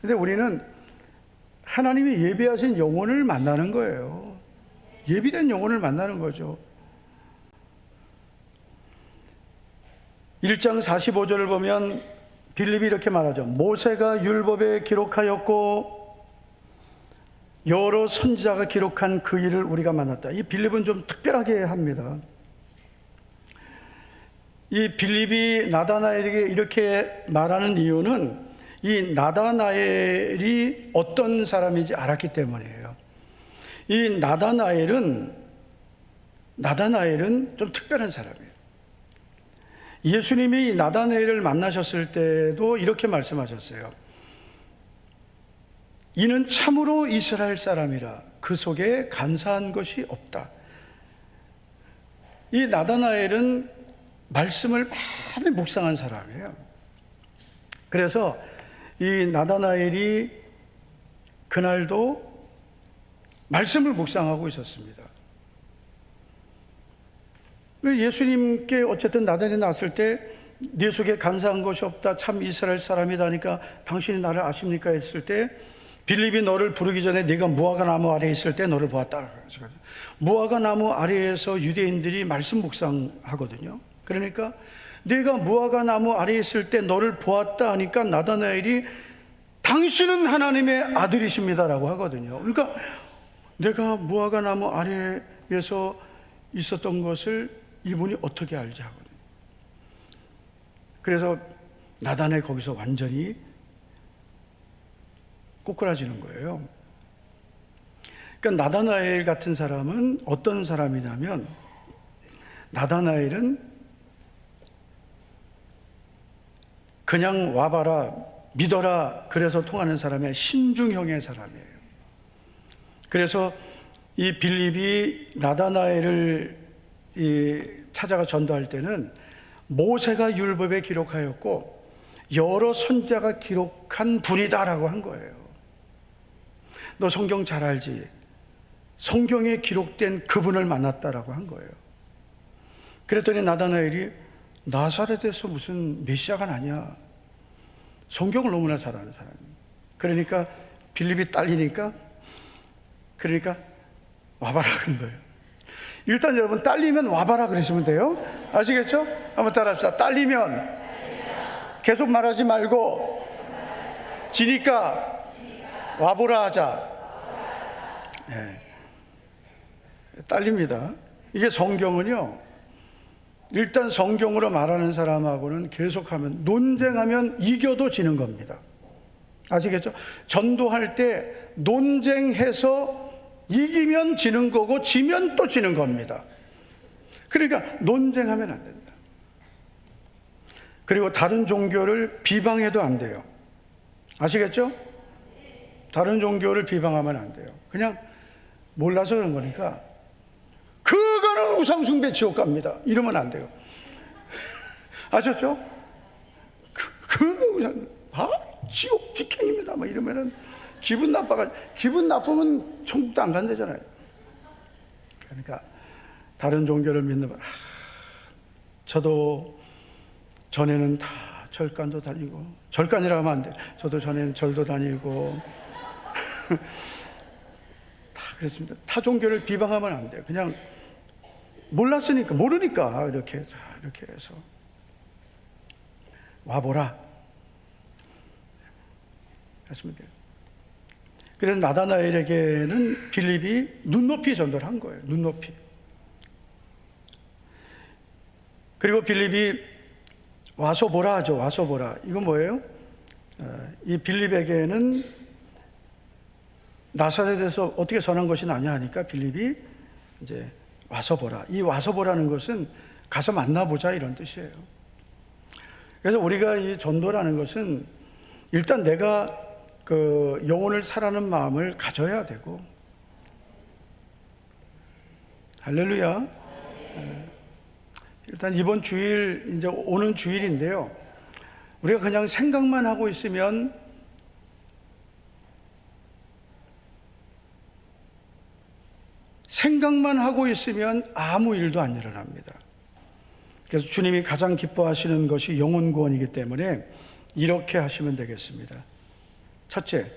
근데 우리는 하나님이 예비하신 영혼을 만나는 거예요. 예비된 영혼을 만나는 거죠. 1장 45절을 보면 빌립이 이렇게 말하죠. 모세가 율법에 기록하였고 여러 선지자가 기록한 그 일을 우리가 만났다. 이 빌립은 좀 특별하게 합니다. 이 빌립이 나다나엘에게 이렇게 말하는 이유는 이 나다나엘이 어떤 사람인지 알았기 때문이에요. 이 나다나엘은 좀 특별한 사람이에요. 예수님이 나다나엘을 만나셨을 때도 이렇게 말씀하셨어요. 이는 참으로 이스라엘 사람이라 그 속에 간사한 것이 없다. 이 나다나엘은 말씀을 많이 묵상한 사람이에요. 그래서 이 나다나엘이 그날도 말씀을 묵상하고 있었습니다. 예수님께 어쨌든 나단이 나왔을 때 네 속에 간사한 것이 없다, 참 이스라엘 사람이다니까 당신이 나를 아십니까 했을 때, 빌립이 너를 부르기 전에 네가 무화과 나무 아래에 있을 때 너를 보았다. 무화과 나무 아래에서 유대인들이 말씀 묵상하거든요. 그러니까 네가 무화과 나무 아래에 있을 때 너를 보았다 하니까 나다나엘이 당신은 하나님의 아들이십니다라고 하거든요. 그러니까 내가 무화과 나무 아래에서 있었던 것을 이분이 어떻게 알지 하거든요. 그래서 나다나엘 거기서 완전히 꼬꾸라지는 거예요. 그러니까 나다나엘 같은 사람은 어떤 사람이냐면, 나다나엘은 그냥 와봐라, 믿어라, 그래서 통하는 사람의 신중형의 사람이에요. 그래서 이 빌립이 나다나엘을 찾아가 전도할 때는 모세가 율법에 기록하였고 여러 선지자가 기록한 분이다라고 한 거예요. 너 성경 잘 알지? 성경에 기록된 그분을 만났다라고 한 거예요. 그랬더니 나다나엘이 나사렛에서 무슨 메시아가 나냐? 성경을 너무나 잘 아는 사람이에요. 그러니까 빌립이 딸리니까, 그러니까 와봐라 그런 거예요. 일단 여러분, 딸리면 와봐라 그러시면 돼요. 아시겠죠? 한번 따라합시다. 딸리면 계속 말하지 말고 지니까 와보라 하자. 네. 딸립니다. 이게 성경은요, 일단 성경으로 말하는 사람하고는 계속하면, 논쟁하면 이겨도 지는 겁니다. 아시겠죠? 전도할 때 논쟁해서 이기면 지는 거고 지면 또 지는 겁니다. 그러니까 논쟁하면 안 된다. 그리고 다른 종교를 비방해도 안 돼요. 아시겠죠? 다른 종교를 비방하면 안 돼요. 그냥 몰라서 그런 거니까 그거는 우상숭배 지옥 갑니다, 이러면 안 돼요. 아셨죠? 그거 우상, 지옥 직행입니다 막 이러면은 기분 나쁘면 천국도 안 간다잖아요. 그러니까 다른 종교를 믿는 분, 저도 전에는 다 절간도 다니고, 절간이라 하면 안 돼. 저도 전에는 절도 다니고 다 그랬습니다. 타 종교를 비방하면 안 돼요. 그냥 몰랐으니까, 모르니까 이렇게 해서 와보라 하시면 돼요. 그래서 나다나엘에게는 빌립이 눈높이 전도를 한 거예요. 눈높이. 그리고 빌립이 와서 보라 하죠. 와서 보라. 이건 뭐예요? 이 빌립에게는 나사렛에서 어떻게 전한 것이 나냐 하니까 빌립이 이제 와서 보라. 이 와서 보라는 것은 가서 만나보자 이런 뜻이에요. 그래서 우리가 이 전도라는 것은 일단 내가 그 영혼을 사랑하는 마음을 가져야 되고, 할렐루야. 일단 이번 주일, 이제 오는 주일인데요, 우리가 그냥 생각만 하고 있으면 아무 일도 안 일어납니다. 그래서 주님이 가장 기뻐하시는 것이 영혼 구원이기 때문에 이렇게 하시면 되겠습니다. 첫째,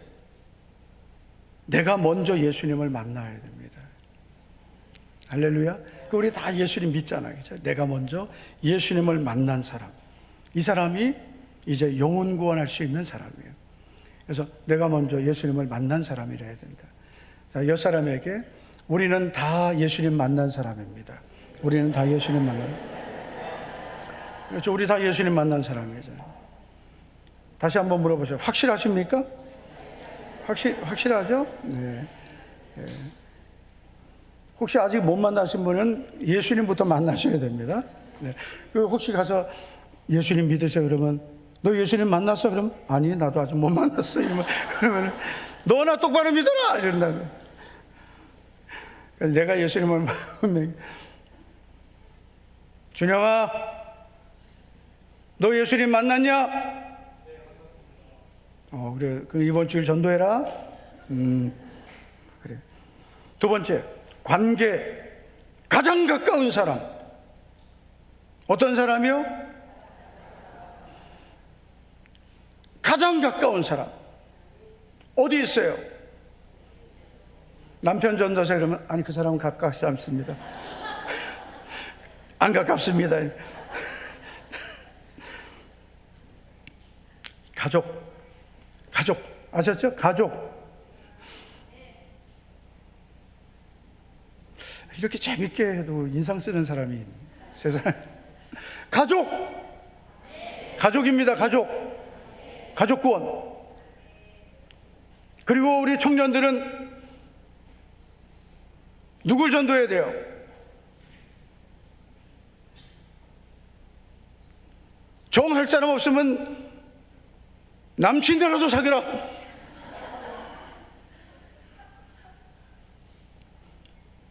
내가 먼저 예수님을 만나야 됩니다. 할렐루야. 우리 다 예수님 믿잖아요. 그렇죠? 내가 먼저 예수님을 만난 사람, 이 사람이 이제 영혼 구원할 수 있는 사람이에요. 그래서 내가 먼저 예수님을 만난 사람이라 해야 된다. 자, 이 사람에게 우리는 다 예수님 만난 사람입니다. 우리는 다 예수님 만난, 그렇죠? 우리 다 예수님 만난 사람이잖아요. 다시 한번 물어보세요. 확실하십니까? 확실하죠? 네. 네. 혹시 아직 못 만나신 분은 예수님부터 만나셔야 됩니다. 네. 혹시 가서 예수님 믿으세요 그러면, 너 예수님 만났어? 그럼 아니, 나도 아직 못 만났어. 그러면 너나 똑바로 믿어라 이런다면, 내가 예수님을 준영아, 너 예수님 만났냐? 그래. 그 이번 주일 전도해라. 그래. 두 번째, 관계 가장 가까운 사람. 어떤 사람이요? 가장 가까운 사람. 어디 있어요? 남편 전도사 그러면 아니 그 사람은 가깝지 않습니다. 안 가깝습니다. 가족 아셨죠? 가족. 이렇게 재밌게 해도 인상 쓰는 사람이 세상에. 가족입니다. 가족구원. 그리고 우리 청년들은 누굴 전도해야 돼요? 정할 사람 없으면 남친이라도 사귀라.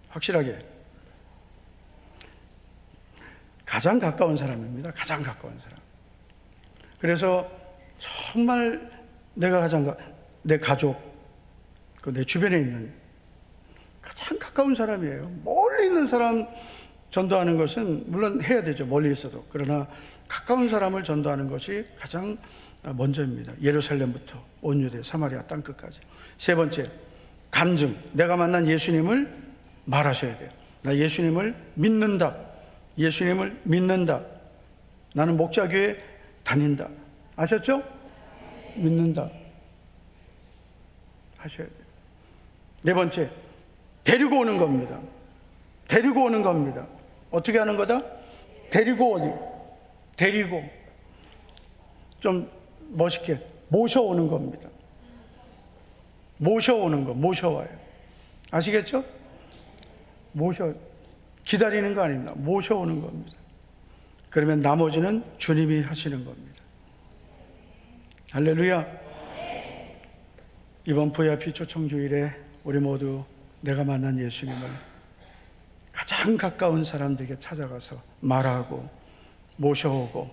확실하게. 가장 가까운 사람입니다. 가장 가까운 사람. 그래서 정말 내가 내 가족, 내 주변에 있는 가장 가까운 사람이에요. 멀리 있는 사람 전도하는 것은 물론 해야 되죠. 멀리 있어도. 그러나 가까운 사람을 전도하는 것이 가장 먼저입니다. 예루살렘부터 온 유대, 사마리아 땅끝까지. 세 번째, 간증. 내가 만난 예수님을 말하셔야 돼요. 나 예수님을 믿는다. 예수님을 믿는다. 나는 목자교회 다닌다. 아셨죠? 믿는다. 하셔야 돼요. 네 번째, 데리고 오는 겁니다. 데리고 오는 겁니다. 어떻게 하는 거다? 데리고 좀 멋있게 모셔오는 겁니다. 모셔와요. 아시겠죠? 기다리는 거 아닙니다. 모셔오는 겁니다. 그러면 나머지는 주님이 하시는 겁니다. 할렐루야. 이번 VIP 초청주일에 우리 모두 내가 만난 예수님을 가장 가까운 사람들에게 찾아가서 말하고 모셔오고,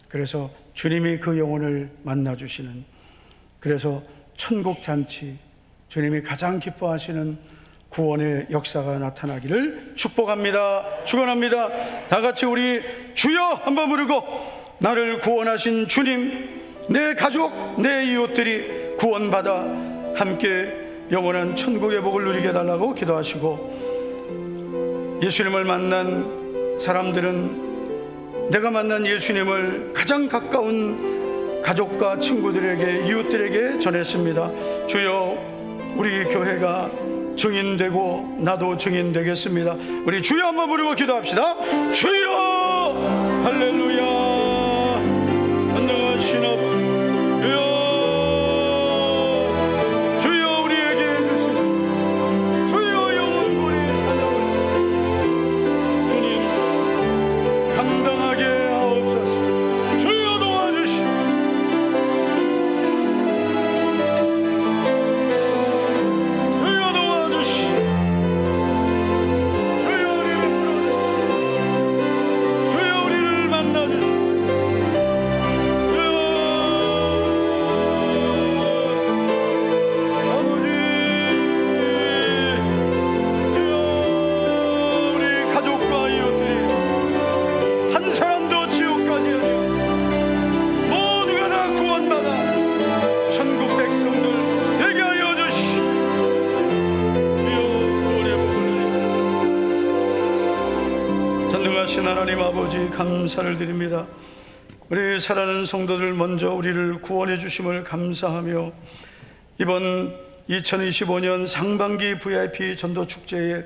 그래서 주님이 그 영혼을 만나주시는, 그래서 천국잔치, 주님이 가장 기뻐하시는 구원의 역사가 나타나기를 축복합니다. 축원합니다. 다 같이 우리 주여 한번 부르고, 나를 구원하신 주님, 내 가족, 내 이웃들이 구원받아 함께 영원한 천국의 복을 누리게 해달라고 기도하시고, 예수님을 만난 사람들은 내가 만난 예수님을 가장 가까운 가족과 친구들에게, 이웃들에게 전했습니다. 주여, 우리 교회가 증인되고 나도 증인되겠습니다. 우리 주여 한번 부르고 기도합시다. 주여, 할렐루야. 전능하신 아버지, 주여 우리에게 해주신 주여 영원히 찾아올 주님 감당하게 하옵소서. 주여 도와주시오. 주여 도와주시오. 주여 우리를 풀어주시오. 주여 우리를 만나주시오. 하나님 아버지, 감사를 드립니다. 우리 사랑하는 성도들, 먼저 우리를 구원해 주심을 감사하며, 이번 2025년 상반기 VIP 전도 축제에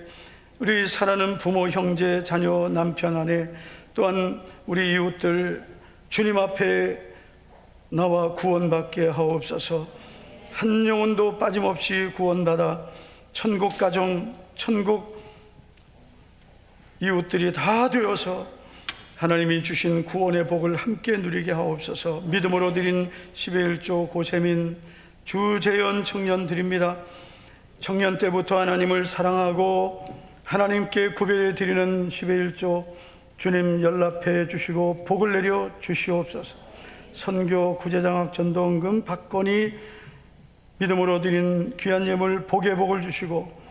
우리 사랑하는 부모, 형제, 자녀, 남편, 아내, 또한 우리 이웃들 주님 앞에 나와 구원받게 하옵소서. 한 영혼도 빠짐없이 구원받아 천국 가정, 천국 이웃들이 다 되어서 하나님이 주신 구원의 복을 함께 누리게 하옵소서. 믿음으로 드린 10의 1조 고세민 주재현 청년 드립니다. 청년 때부터 하나님을 사랑하고 하나님께 구별해 드리는 10의 1조 주님 연락해 주시고 복을 내려 주시옵소서. 선교 구제장학 전도헌금 박건희 믿음으로 드린 귀한 예물 복의 복을 주시고,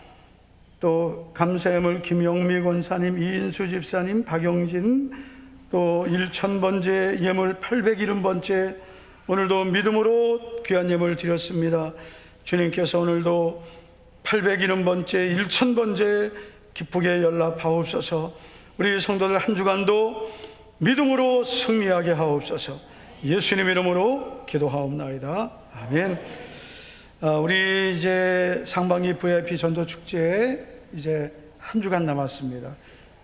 또 감사예물 김영미 권사님, 이인수 집사님, 박영진 또 1000번째 예물 870번째 오늘도 믿음으로 귀한 예물 드렸습니다. 주님께서 오늘도 870번째 1000번째 기쁘게 연락하옵소서. 우리 성도들 한 주간도 믿음으로 승리하게 하옵소서. 예수님 이름으로 기도하옵나이다. 아멘. 우리 이제 상반기 VIP 전도 축제 이제 한 주간 남았습니다.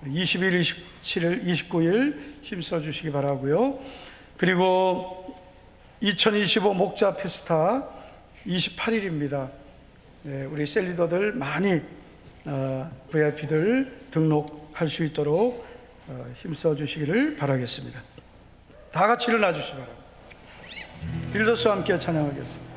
20일, 27일, 29일 힘써 주시기 바라고요. 그리고 2025 목자 페스타 28일입니다. 네, 우리 셀리더들 많이 VIP들 등록할 수 있도록 힘써 주시기를 바라겠습니다. 다 같이 일어나 주시기 바랍니다. 빌더스와 함께 찬양하겠습니다.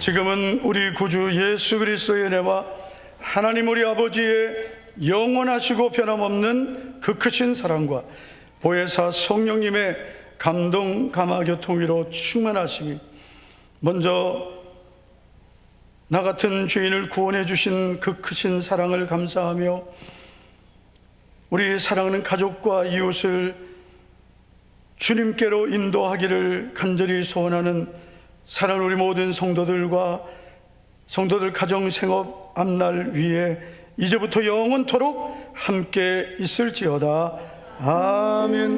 지금은 우리 구주 예수 그리스도의 은혜와 하나님 우리 아버지의 영원하시고 변함없는 그 크신 사랑과 보혜사 성령님의 감동 감화 교통위로 충만하심이 먼저 나 같은 죄인을 구원해 주신 그 크신 사랑을 감사하며 우리 사랑하는 가족과 이웃을 주님께로 인도하기를 간절히 소원하는 사랑하는 우리 모든 성도들과 성도들 가정 생업 앞날 위에 이제부터 영원토록 함께 있을지어다. 아멘.